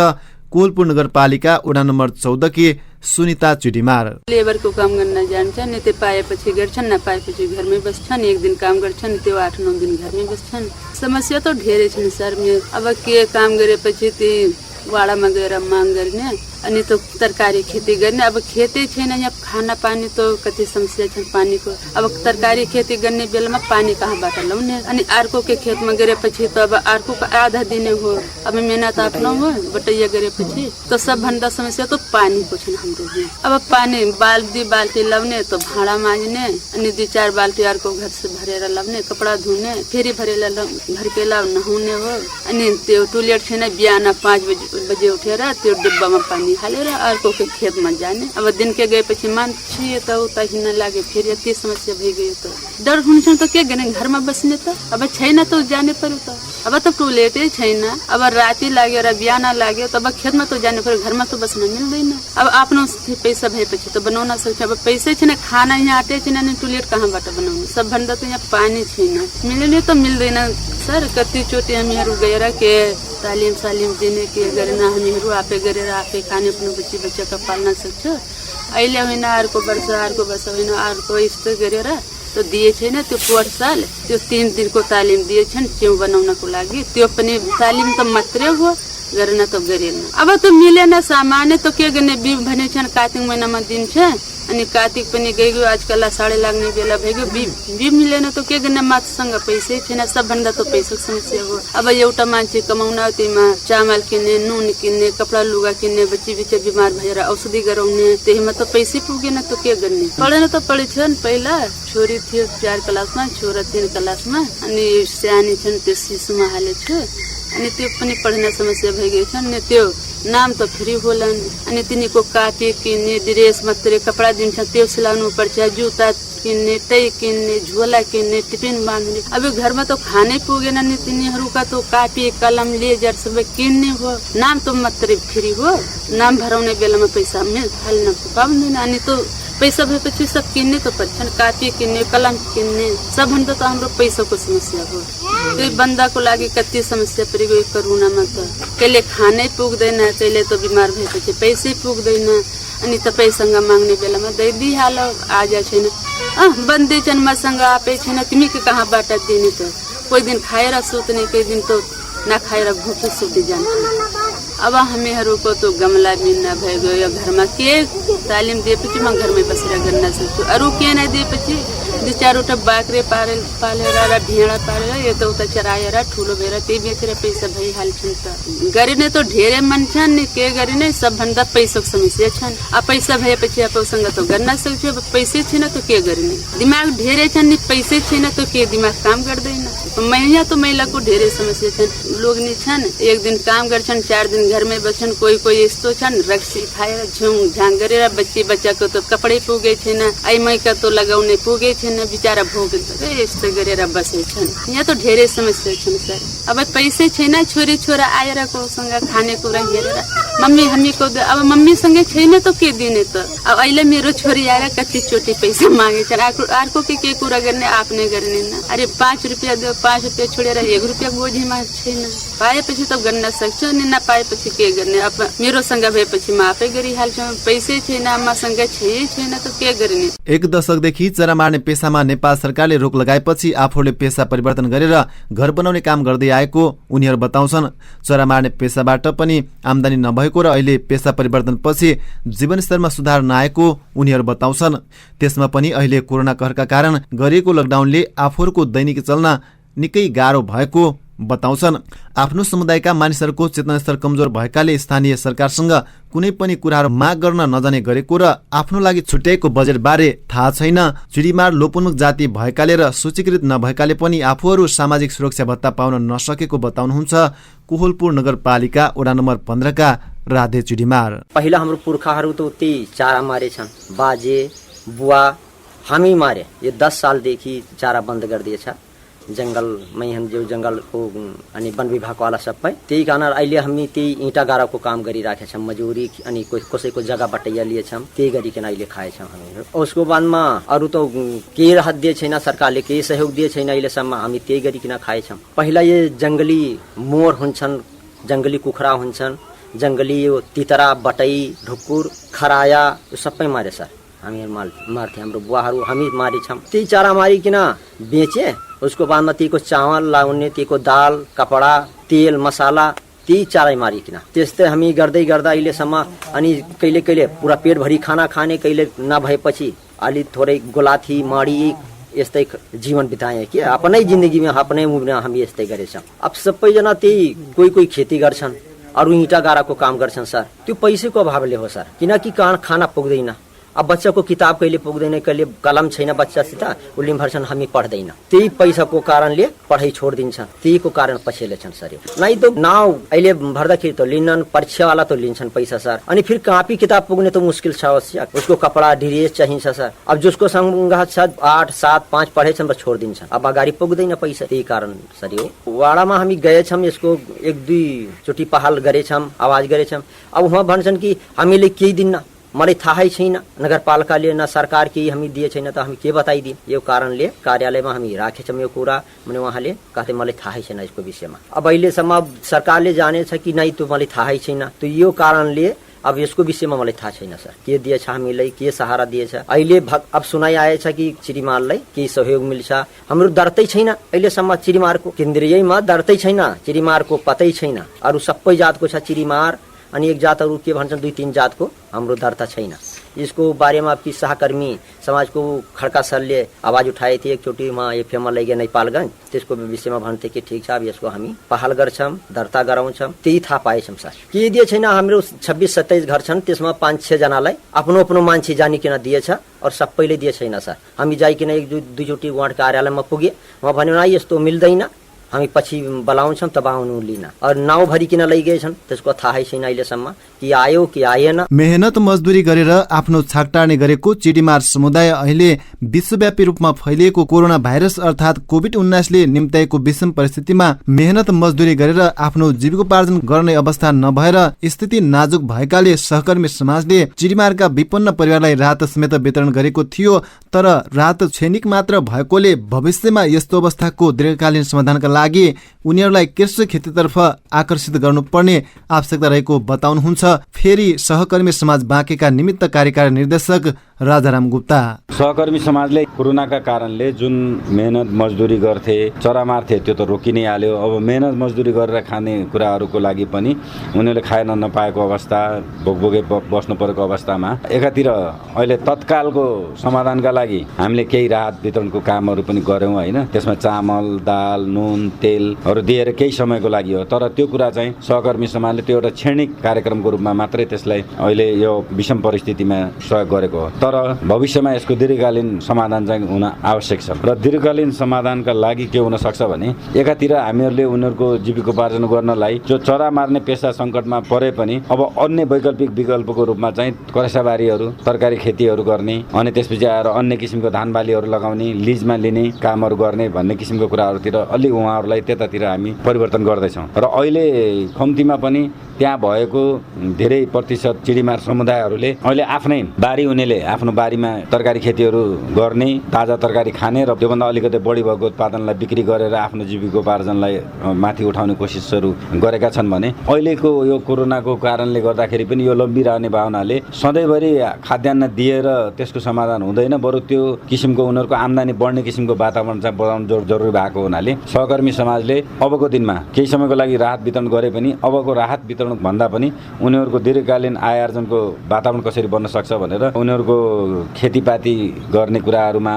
कोहलपुर नगरपालिका वडा नम्बर 14 की सुनिता चुडीमार। लेबरको काम गर्न जान्छन् नि, त्यो पाएपछि गर्छन्, नपाएपछि घरमै बस्छन्। एक दिन काम गर्छन्, त्यो 8-9 दिन घरमै बस्छन्। समस्या त धेरै छन् सर। अब के काम गरेपछि त्यो वाडामा गएर माग गर्ने अनि त तरकारी खेती गर्ने। अब खेती छैन, यहाँ खाना पानी त कति समस्या छ पानीको। अब तरकारी खेती गर्ने बेलामा पानी कहाँबाट ल्याउने? अनि अर्को के खेतमा गरेपछि त अब अर्को आधा दिने हो। अब मेहनत आफ्नो हो, बटैया गरेपछि त सबभन्दा समस्या त पानीको छ हाम्रो यहाँ। अब पानी बाल्टी ल्याउने त भाँडा माझ्ने, अनि 2-4 बाल्टी अर्को घर से भरेर ल्याउने, कपडा धुने, फेरि भरकेला नहुने हो। अनि त्यो टोयलेट छैन, बिहान 5 बजे उठेर त्यो डिब्बामा पानी हालेर अर्को के खेतमा जाने। अब दिन के गएपछि मान्छे यताउता हिँड्न लागे, फेरि यति समस्या भइगयो त डर हुन्छ त के गर्ने, घरमा बस्ने त अब छैन त जाने पर्यो त। अब त टोयलेटै छैन, अब राति लागेर बिहान लाग्यो त अब खेतमा त जाने पर्यो, घरमा त बस्न मिल्दैन। अब आफ्नो पैसा भएपछि त बनाउन सक्छ। अब पैसै छैन, खाना यहाँ आटे छैन, अनि टोयलेट कहाँबाट बनाउनु? सबभन्दा त यहाँ पानी छैन, मिल्ने त मिल्दैन सर। कतिचोटि हामीहरू गएर के तालिम दिने के गरेन, हामीहरू आफै गरेर आफै खाने, आफ्नो बच्चा पाल्न सक्छ। अहिले होइन अर्को वर्ष होइन अर्को यस्तो गरेर त दिए छैन। त्यो पोहोर साल त्यो 3 दिनको तालिम दिएछन् च्याउ बनाउनको लागि, त्यो पनि तालिम त मात्रै हो, गरेन त गरेन। अब त मिलेन सामान त के गर्ने? बिउ भनेछन् कार्तिक महिनामा दिन्छ, अनि कार्तिक पनि गइगयो, आजकल साडे लाग्ने बेला भइगयो, बिउ मिलेन त के गर्ने? माछसँग पैसै छैन, सबभन्दा त पैसाको समस्या हो। अब एउटा मान्छे कमाउन, त्यहीमा चामल किन्ने, नुन किन्ने, कपडा लुगा किन्ने, बच्ची बिमार भएर औषधि गराउने, त्यहीमा त पैसै पुगेन त के गर्ने? पढेन त पढेछन्, पहिला छोरी थियो 4 क्लासमा, छोरा 3 क्लासमा, अनि सानी छन् त्यो शिशुमा हालेछ। अनि त्यो पनि पढ्ने समस्या भइगयो छ नि। त्यो नाम त फ्री होलन, अनि तिनीको कापी किन्ने, ड्रेस मात्रै कपडा दिन्छ त्यो सिलाउनु पर्छ, जुत्ता किन्ने, टै किन्ने, झोला किन्ने, टिफिन बाँध्ने। अब घरमा त खानै पुगेन नि, तिनीहरूका त कापी कलम लेजर सबै किन्ने हो। नाम त मात्रै फ्री हो, नाम भराउने बेलामा पैसा हाल्न पाउँदैन। अनि त पैसा भएपछि सब किन्ने त पर्छन्, कापी किन्ने, कलम किन्ने, सबभन्दा त हाम्रो पैसाको समस्या हो। त्यो बन्दाको लागि कति समस्या परिगयो कोरोनामा त। कहिले खानै पुग्दैन, कहिले त बिमार भएपछि पैसै पुग्दैन। अनि तपाईँसँग माग्ने बेलामा दिइहाल, आज छैन, बन्दी छन् मसँग आफै छैन, तिमी के कहाँबाट दिने त? कोही दिन खाएर सुत्ने, कोही दिन त नखाएर भुखे सुति जान्छ। अब हामीहरूको त गमला बिना भइगयो, घरमा के तालिम दिएपछि म घरमै बसेर गर्न सक्छु। अरू के नदिएपछि 2-4वटा बाख्रे पालेर र भेडा पालेर यताउता चराएर ठुलो भएर त्यही बेचेर पैसा भइहाल्छन् त। गरिने त धेरै मन छन् नि, के गरिने? सबभन्दा पैसाको समस्या छन्। अब पैसा भएपछि आफूसँग त गर्न सक्छु, अब पैसै छैन त के गर्ने? दिमाग धेरै छन् नि, पैसै छैन त के दिमाग काम गर्दैन? यहाँ त महिलाको धेरै समस्या छन्। लोग नि छन्, एक दिन काम गर्छन्, 4 दिन घरमै बस्छन्। कोही यस्तो छन्, रक्सी खाएर झाङ गरेर बच्चाको त कपडै पुगेको छैन, आइमाईका त लगाउने पुगेको छैन, बिचारा भोग यस्तो गरेर बसेछन्। यहाँ त धेरै समस्या छन् सर। अब पैसै छैन, छोरी छोरा आएर कोसँग खाने कुरा हेरेर मम्मी हामीको, अब मम्मीसँग छैन त के दिने त? अब अहिले मेरो छोरी आएर कतिचोटि पैसा मागेछन्, अर्को के कुरा गर्ने, आफ्नै गर्ने न। अरे 5 रुपियाँ दियो, 5 रुपियाँ छोडेर 1 रुपियाँ बोझीमा छैन। पाएपछि त गर्न सक्छु, अनि नपाएपछि के गर्ने? अब मेरोसँग भएपछि म आफै गरिहाल्छु, पैसै छैन, मसँग छैन त के गर्ने? 1 दशकदेखि चरा मार्ने पेसामा नेपाल सरकारले रोक लगाएपछि आफूले पेसा परिवर्तन गरेर घर बनाउने काम गर्दै आएको उनीहरू बताउँछन्। चरा मार्ने पेसाबाट पनि आम्दानी नभएको र अहिले पेसा परिवर्तनपछि जीवनस्तरमा सुधार नआएको उनीहरू बताउँछन्। त्यसमा पनि अहिले कोरोना कहरका कारण गरिएको लकडाउनले आफूहरूको दैनिक चल्न निकै गाह्रो भएको बताउँछन्। आफ्नो समुदायका मानिसहरूको चेतनास्तर कमजोर भएकाले स्थानीय सरकारसँग कुनै पनि कुराहरू माग गर्न नजाने गरेको र आफ्नो लागि छुट्याएको बजेट बारे थाहा छैन। चिडीमार लोपोन्मुख जाति भएकाले र सूचीकृत नभएकाले पनि आफूहरू सामाजिक सुरक्षा भत्ता पाउन नसकेको बताउनुहुन्छ कोहलपुर नगरपालिका वडा नम्बर 15 का राधे चिडीमार। पहिला हाम्रो पुर्खाहरू त उति चारा मारे छन्, बाजे बुवा हामी मारे। यो 10 सालदेखि चारा बन्द गरिदिएछ। जंगलमै हम जो जंगलको अनि वन विभागवाला सबै त्यही कारण अहिले हामी त्यही इँटा गाराको काम गरिराखेका छौँ, मजदुरी अनि कसैको जग्गा बटैया लिएछौँ, त्यही गरिकन अहिले खाएछौँ हामीहरू। उसको बादमा अरू त केही राहत दिए छैन, सरकारले केही सहयोग दिए छैन, अहिलेसम्म हामी त्यही गरिकन खाएछौँ। पहिला यो जङ्गली मोर हुन्छन्, जङ्गली कुखुरा हुन्छन्, जङ्गली यो तितरा बटै ढुकुर खराया यो सबै मारे सर हामीहरू मार्थे हाम्रो बुवाहरू हामी मारेछौँ त्यही चारा मारिकन बेचे उसको बादमा त्यहीको चामल लाउने त्यहीको दाल कपडा तेल मसाला त्यही चारै मारिकन त्यस्तै हामी गर्दै गर्दा अहिलेसम्म अनि कहिले कहिले पुरा पेटभरि खाना खाने कहिले नभएपछि अलि थोरै गोलाथी माडी यस्तै जीवन बिताए कि आफ्नै जिन्दगीमा आफ्नै उमेरमा हामी यस्तै गरेछौँ अब सबैजना त्यही कोही खेती गर्छन् अरू इँटा गाराको काम गर्छन् सर त्यो पैसाको अभावले हो सर किनकि खाना पुग्दैन अब बच्चाको किताब कहिले पुग्दैन कहिले कलम छैन बच्चासित उसले भन्छन् हामी पढ्दैन त्यही पैसाको कारणले पढाइ छोडिदिन्छन् त्यहीको कारण पछिल्लो छन् सर नै त नाउ अहिले भर्दाखेरि त लिन्छन् परीक्षावाला त लिन्छन् पैसा सर अनि फेरि कापी किताब पुग्ने त मुस्किल छ उसको कपडा ड्रेस चाहिन्छ सर अब जसको सँग छ 8, 7, 5 पढेछन् बस छोडिदिन्छन् अब अगाडि पुग्दैन पैसा त्यही कारण सर हो वाडामा हामी गएछौँ यसको 1-2 चोटि पहल गरेछौँ आवाज गरेछौँ अब उहाँ भन्छन् कि हामीले केही दिन्न मलाई थाहै छैन नगरपालिकाले न सरकार केही हामी दिए छैन त हामी के बताइदिए यो कारणले कार्यालयमा हामी राखेछौँ यो कुरा भने उहाँले कहते मलाई थाहै छैन यसको विषयमा अब अहिलेसम्म सरकारले जानेछ कि नै त्यो मलाई थाहै छैन त यो कारणले अब यसको विषयमा मलाई थाहा छैन सर के दिएछ हामीलाई के सहारा दिएछ अहिले अब सुनाइ आएछ कि चिरीमारलाई केही सहयोग मिल्छ हाम्रो दर्तै छैन अहिलेसम्म चिरीमारको केन्द्रीयमा दर्तै छैन चिरीमारको पतै छैन अरू सबै जातको छ चिरीमार अनि एक जातहरू के भन्छन् 2-3 जातको हाम्रो दर्ता छैन यसको बारेमा कि सहकर्मी समाजको खड्का सरले आवाज उठाए थिए एकचोटि म एफएममा लैगे नेपालगञ्ज त्यसको विषयमा भन्थे कि ठिक छ अब यसको हामी पहल गर्छौँ दर्ता गराउँछौँ त्यही थाहा पाएछौँ सर के दिए छैन हाम्रो 26-27 घर छन् त्यसमा 5-6 जनालाई आफ्नो मान्छे जानिकन दिएछ और सबैले दिए छैन सर हामी जाइकन 1-2 चोटि वार्ड कार्यालयमा पुगे उहाँ भन्यो न यस्तो मिल्दैन हामी पछि बोलाउँछौँ तब आउनु लिन और नाउँ भरिकन लैगएछन् त्यसको थाहै छैन अहिलेसम्म कि आयो कि आएन मेहनत मजदुरी गरेर आफ्नो छाक टार्ने गरेको चिडीमार समुदाय अहिले विश्वव्यापी रूपमा फैलिएको कोरोना भाइरस अर्थात् कोभिड-19 ले निम्त्याएको विषम परिस्थितिमा मेहनत मजदुरी गरेर आफ्नो जीविकोपार्जन गर्ने अवस्था नभएर स्थिति नाजुक भएकाले सहकर्मी समाजले चिडीमारका विपन्न परिवारलाई राहत समेत वितरण गरेको थियो तर राहत क्षणिक मात्र भएकोले भविष्यमा यस्तो अवस्थाको दीर्घकालीन समाधानका लागि उनीहरूलाई कृषि खेतीतर्फ आकर्षित गर्नुपर्ने आवश्यकता रहेको बताउनुहुन्छ फेरि सहकर्मी समाज बाँकेका निमित्त कार्यकारी निर्देशक राजाराम गुप्ता। सहकर्मी समाजले कोरोनाका कारणले जुन मेहनत मजदुरी गर्थे चरा मार्थे त्यो त रोकि नै हाल्यो अब मेहनत मजदुरी गरेर खाने कुराहरूको लागि पनि उनीहरूले खान नपाएको अवस्था भोकभोगे बस्नु परेको अवस्थामा एकातिर अहिले तत्कालको समाधानका लागि हामीले केही राहत वितरणको कामहरू पनि गर्यौँ होइन त्यसमा चामल दाल नुन तेलहरू दिएर केही समयको लागि हो तर त्यो कुरा चाहिँ सहकर्मी समाजले त्यो एउटा क्षणिक कार्यक्रमको रूपमा मात्रै त्यसलाई अहिले यो विषम परिस्थितिमा सहयोग गरेको हो तर भविष्यमा यसको दीर्घकालीन समाधान चाहिँ हुन आवश्यक छ र दीर्घकालीन समाधानका लागि के हुन सक्छ भने एकातिर हामीहरूले उनीहरूको जीविकोपार्जन गर्नलाई जो चरा मार्ने पेसा सङ्कटमा परे पनि अब अन्य वैकल्पिक विकल्पको रूपमा चाहिँ करेसाबारीहरू तरकारी खेतीहरू गर्ने अनि त्यसपछि आएर अन्य किसिमको धान बालीहरू लगाउने लिजमा लिने कामहरू गर्ने भन्ने किसिमको कुराहरूतिर अलि उहाँहरूलाई त्यतातिर हामी परिवर्तन गर्दैछौँ र अहिले कम्तीमा पनि त्यहाँ भएको धेरै प्रतिशत चिडीमार समुदायहरूले अहिले आफ्नै बारी उनीहरूले आफ्नो बारीमा तरकारी खेतीहरू गर्ने ताजा तरकारी खाने र त्योभन्दा अलिकति बढी भएको उत्पादनलाई बिक्री गरेर आफ्नो जीविकोपार्जनलाई माथि उठाउने कोसिसहरू गरेका छन् भने अहिलेको यो कोरोनाको कारणले गर्दाखेरि पनि यो लम्बिरहने भावनाले सधैँभरि खाद्यान्न दिएर त्यसको समाधान हुँदैन बरु त्यो किसिमको उनीहरूको आम्दानी बढ्ने किसिमको वातावरण चाहिँ बनाउनु जरुरी भएको हुनाले सहकर्मी समाजले अबको दिनमा केही समयको लागि राहत वितरण गरे पनि अबको राहत वितरण भन्दा पनि उनीहरूको दीर्घकालीन आय आर्जनको वातावरण कसरी बन्न सक्छ भनेर उनीहरूको खेतीपाती गर्ने कुराहरूमा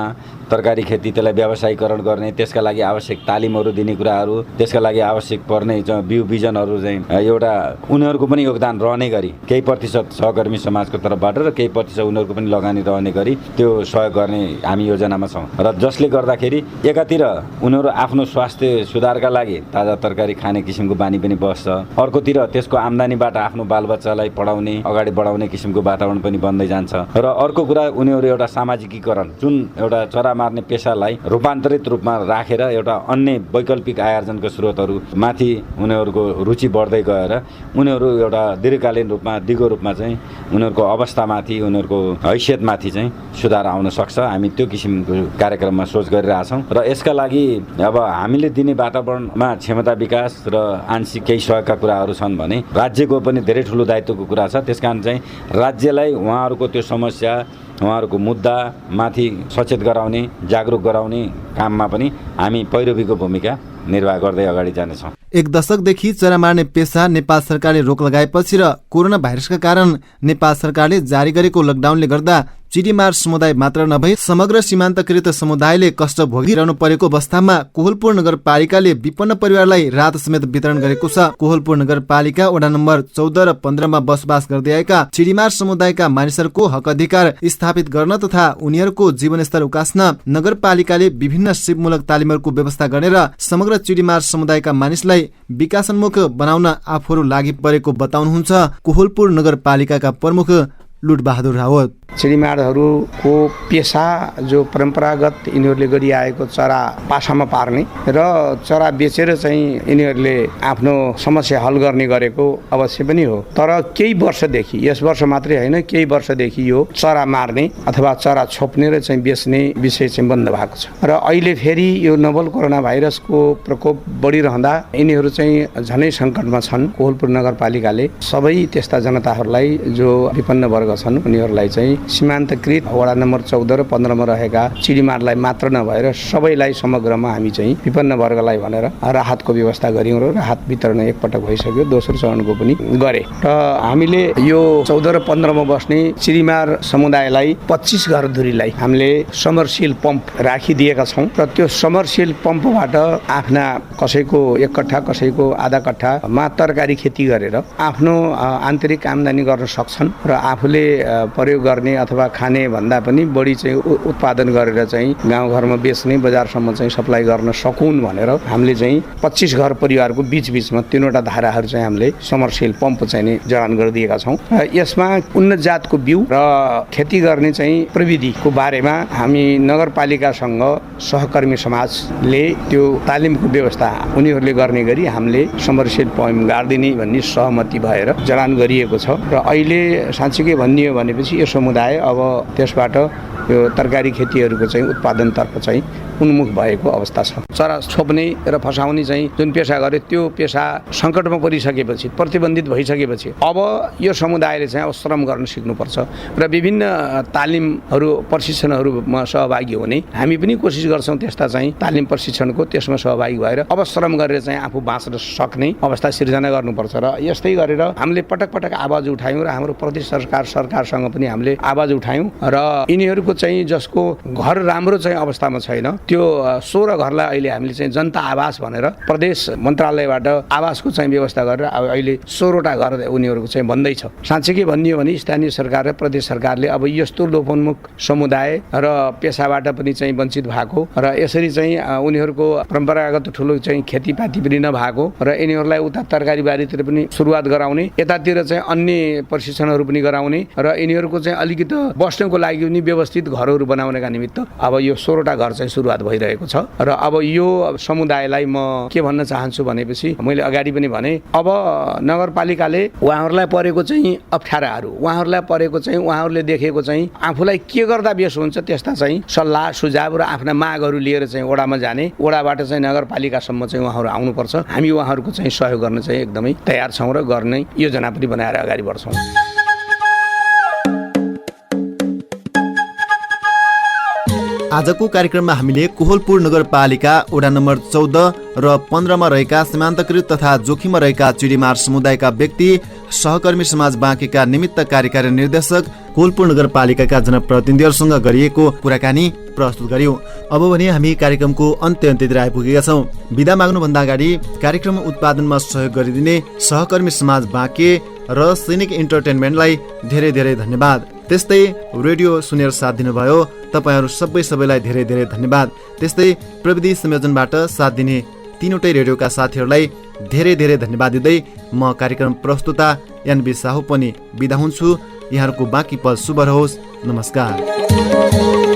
तरकारी खेती त्यसलाई व्यावसायीकरण गर्ने त्यसका लागि आवश्यक तालिमहरू दिने कुराहरू त्यसका लागि आवश्यक पर्ने बिउ बिजनहरू चाहिँ एउटा उनीहरूको पनि योगदान रहने गरी केही प्रतिशत सहकर्मी समाजको तर्फबाट र केही प्रतिशत उनीहरूको पनि लगानी रहने गरी त्यो सहयोग गर्ने हामी योजनामा छौँ र जसले गर्दाखेरि एकातिर उनीहरू आफ्नो स्वास्थ्य सुधारका लागि ताजा तरकारी खाने किसिमको बानी पनि बस्छ अर्कोतिर त्यसको आम्दानीबाट आफ्नो बालबच्चालाई पढाउने अगाडि बढाउने किसिमको वातावरण पनि बन्दै जान्छ र अर्को कुरा उनीहरू एउटा सामाजिकीकरण जुन एउटा चरा मार्ने पेसालाई रूपान्तरित रूपमा राखेर एउटा अन्य वैकल्पिक आयोजनको स्रोतहरू माथि उनीहरूको रुचि बढ्दै गएर उनीहरू एउटा दीर्घकालीन रूपमा दिगो रूपमा चाहिँ उनीहरूको अवस्थामाथि उनीहरूको हैसियतमाथि चाहिँ सुधार आउन सक्छ। हामी त्यो किसिमको कार्यक्रममा सोच गरिरहेछौँ र यसका लागि अब हामीले दिने वातावरणमा क्षमता विकास र आंशिक केही सहयोगका कुराहरू छन् भने राज्यको पनि धेरै ठुलो दायित्वको कुरा छ। त्यसकारण चाहिँ राज्यलाई उहाँहरूको त्यो समस्या उहाँहरूको मुद्दा माथि सचेत गराउने जागरुक गराउने काममा पनि हामी पैरवीको भूमिका निर्वाह गर्दै अगाडि जानेछौँ। एक दशकदेखि चरा मार्ने पेसा नेपाल सरकारले रोक लगाएपछि र कोरोना भाइरसका कारण नेपाल सरकारले जारी गरेको लकडाउनले गर्दा चिडीमार समुदाय मात्र नभई समग्र सीमान्तकृत समुदायले कष्ट भोगिरहनु परेको अवस्थामा कोहलपुर नगरपालिकाले विपन्न परिवारलाई राहत समेत वितरण गरेको छ। कोहलपुर नगरपालिका वडा नम्बर 14 र 15 मा बसोबास गर्दै आएका चिडीमार समुदायका मानिसहरूको हक अधिकार स्थापित गर्न तथा उनीहरूको जीवनस्तर उकास्न नगरपालिकाले विभिन्न सिपमूलक तालिमहरूको व्यवस्था गरेर समग्र चिडीमार समुदायका मानिसलाई विकासोन्मुख बनाउन आफूहरू लागि परेको बताउनुहुन्छ कोहलपुर नगरपालिकाका प्रमुख लुटबहादुर रावत। चिडीमारहरूको पेसा जो परम्परागत यिनीहरूले गरिआएको चरा पासामा पार्ने र चरा बेचेर चाहिँ यिनीहरूले आफ्नो समस्या हल गर्ने गरेको अवश्य पनि हो। तर केही वर्षदेखि, यस वर्ष मात्रै होइन, केही वर्षदेखि यो चरा मार्ने अथवा चरा छोप्ने र चाहिँ बेच्ने विषय चाहिँ बन्द भएको छ। र अहिले फेरि यो नोभल कोरोना भाइरसको प्रकोप बढिरहँदा यिनीहरू चाहिँ झनै सङ्कटमा छन्। कोहलपुर नगरपालिकाले सबै त्यस्ता जनताहरूलाई जो विपन्न वर्ग छन् उनीहरूलाई चाहिँ सीमान्तकृत वडा नम्बर 14 र 15 मा रहेका चिडीमारलाई मात्र नभएर सबैलाई समग्रमा हामी चाहिँ विपन्न वर्गलाई भनेर राहतको व्यवस्था गर्यौँ र राहत वितरण एकपटक भइसक्यो, दोस्रो चरणको पनि गरे। र हामीले यो 14 र 15 मा बस्ने चिडीमार समुदायलाई 25 घरधुरीलाई हामीले समरसिल पम्प राखिदिएका छौँ र त्यो समरसिल पम्पबाट आफ्ना कसैको 1 कट्ठा कसैको आधा कट्ठामा तरकारी खेती गरेर आफ्नो आन्तरिक आम्दानी गर्न सक्छन् र आफूले प्रयोग गर्ने अथवा खाने भन्दा पनि बढी चाहिँ उत्पादन गरेर चाहिँ गाउँघरमा बेच्ने, बजारसम्म चाहिँ सप्लाई गर्न सकुन् भनेर हामीले चाहिँ 25 घर परिवारको बीचमा 3वटा धाराहरू चाहिँ हामीले समरसेल पम्प चाहिँ नि जडान गरिदिएका छौँ। र यसमा उन्नत जातको बिउ र खेती गर्ने चाहिँ प्रविधिको बारेमा हामी नगरपालिकासँग सहकर्मी समाजले त्यो तालिमको व्यवस्था उनीहरूले गर्ने गरी हामीले समरसेल पम्प गाडिदिने भन्ने सहमति भएर जडान गरिएको छ। र अहिले साँच्चीकै भनियो भनेपछि यो समुदाय अब त्यसबाट यो तरकारी खेतीहरूको चाहिँ उत्पादनतर्फ चाहिँ उन्मुख भएको अवस्था छ। चरा छोप्ने र फसाउने चाहिँ जुन पेसा गरे त्यो पेसा सङ्कटमा परिसकेपछि, प्रतिबन्धित भइसकेपछि अब यो समुदायले चाहिँ अब श्रम गर्न सिक्नुपर्छ र विभिन्न तालिमहरू प्रशिक्षणहरूमा सहभागी हुने हामी पनि कोसिस गर्छौँ। त्यस्ता चाहिँ तालिम प्रशिक्षणको त्यसमा सहभागी भएर अब श्रम गरेर चाहिँ आफू बाँच्न सक्ने अवस्था सिर्जना गर्नुपर्छ। र यस्तै गरेर हामीले पटक पटक आवाज उठायौँ र हाम्रो प्रदेश सरकारसँग पनि हामीले आवाज उठायौँ र यिनीहरूको चाहिँ जसको घर राम्रो चाहिँ अवस्थामा छैन त्यो 16 घरलाई अहिले हामीले चाहिँ जनता आवास भनेर प्रदेश मन्त्रालयबाट आवासको चाहिँ व्यवस्था गरेर अब अहिले 16वटा घर उनीहरूको चाहिँ बन्दैछ। साँच्चै भनियो भने स्थानीय सरकार र प्रदेश सरकारले अब यस्तो लोपोन्मुख समुदाय र पेसाबाट पनि चाहिँ वञ्चित भएको र यसरी चाहिँ उनीहरूको परम्परागत ठुलो चाहिँ खेतीपाती पनि नभएको र यिनीहरूलाई उता तरकारी बारीतिर पनि सुरुवात गराउने, यतातिर चाहिँ अन्य प्रशिक्षणहरू पनि गराउने र यिनीहरूको चाहिँ अलिकति बस्नको लागि पनि व्यवस्थित घरहरू बनाउनका निमित्त अब यो 16वटा घर चाहिँ सुरुवात भइरहेको छ। र अब यो समुदायलाई म के भन्न चाहन्छु भनेपछि मैले अगाडि पनि भने अब नगरपालिकाले उहाँहरूलाई परेको चाहिँ अप्ठ्याराहरू, उहाँहरूलाई परेको चाहिँ उहाँहरूले देखेको चाहिँ आफूलाई के गर्दा बेस हुन्छ त्यस्ता चाहिँ सल्लाह सुझाव र आफ्ना मागहरू लिएर चाहिँ वडामा जाने, वडाबाट चाहिँ नगरपालिकासम्म चाहिँ उहाँहरू आउनुपर्छ। हामी उहाँहरूको चाहिँ सहयोग गर्न चाहिँ एकदमै तयार छौँ र गर्ने योजना पनि बनाएर अगाडि बढ्छौँ। आजको कार्यक्रममा हामीले कोहलपुर नगरपालिका वडा नम्बर 14 र 15 मा रहेका सीमान्तकृत तथा जोखिममा रहेका चिडीमार समुदायका व्यक्ति सहकर्मी समाज बाँकेका निमित्त कार्यकारी निर्देशक कोहलपुर नगरपालिकाका जनप्रतिनिधिहरूसँग गरिएको कुराकानी प्रस्तुत गर्यौं। अब भने हामी कार्यक्रमको अन्त्यतिर आइपुगेका छौं। बिदा माग्नुभन्दा अगाडि कार्यक्रम उत्पादनमा सहयोग गरिदिने सहकर्मी समाज बाँके र सैनिक इन्टरटेनमेन्टलाई धेरै धेरै धन्यवाद। त्यस्तै रेडियो सुनेर साथ दिनुभयो तपाईहरू सबैलाई धेरै धेरै धन्यवाद। त्यस्तै प्रविधि संयोजनबाट साथ दिने तीनवटै रेडियोका साथीहरूलाई धेरै धेरै धन्यवाद दिँदै म कार्यक्रम प्रस्तुता एनबी साहु पनि बिदा हुन्छु। यहाँहरूको बाँकी पल शुभ रहोस्। नमस्कार।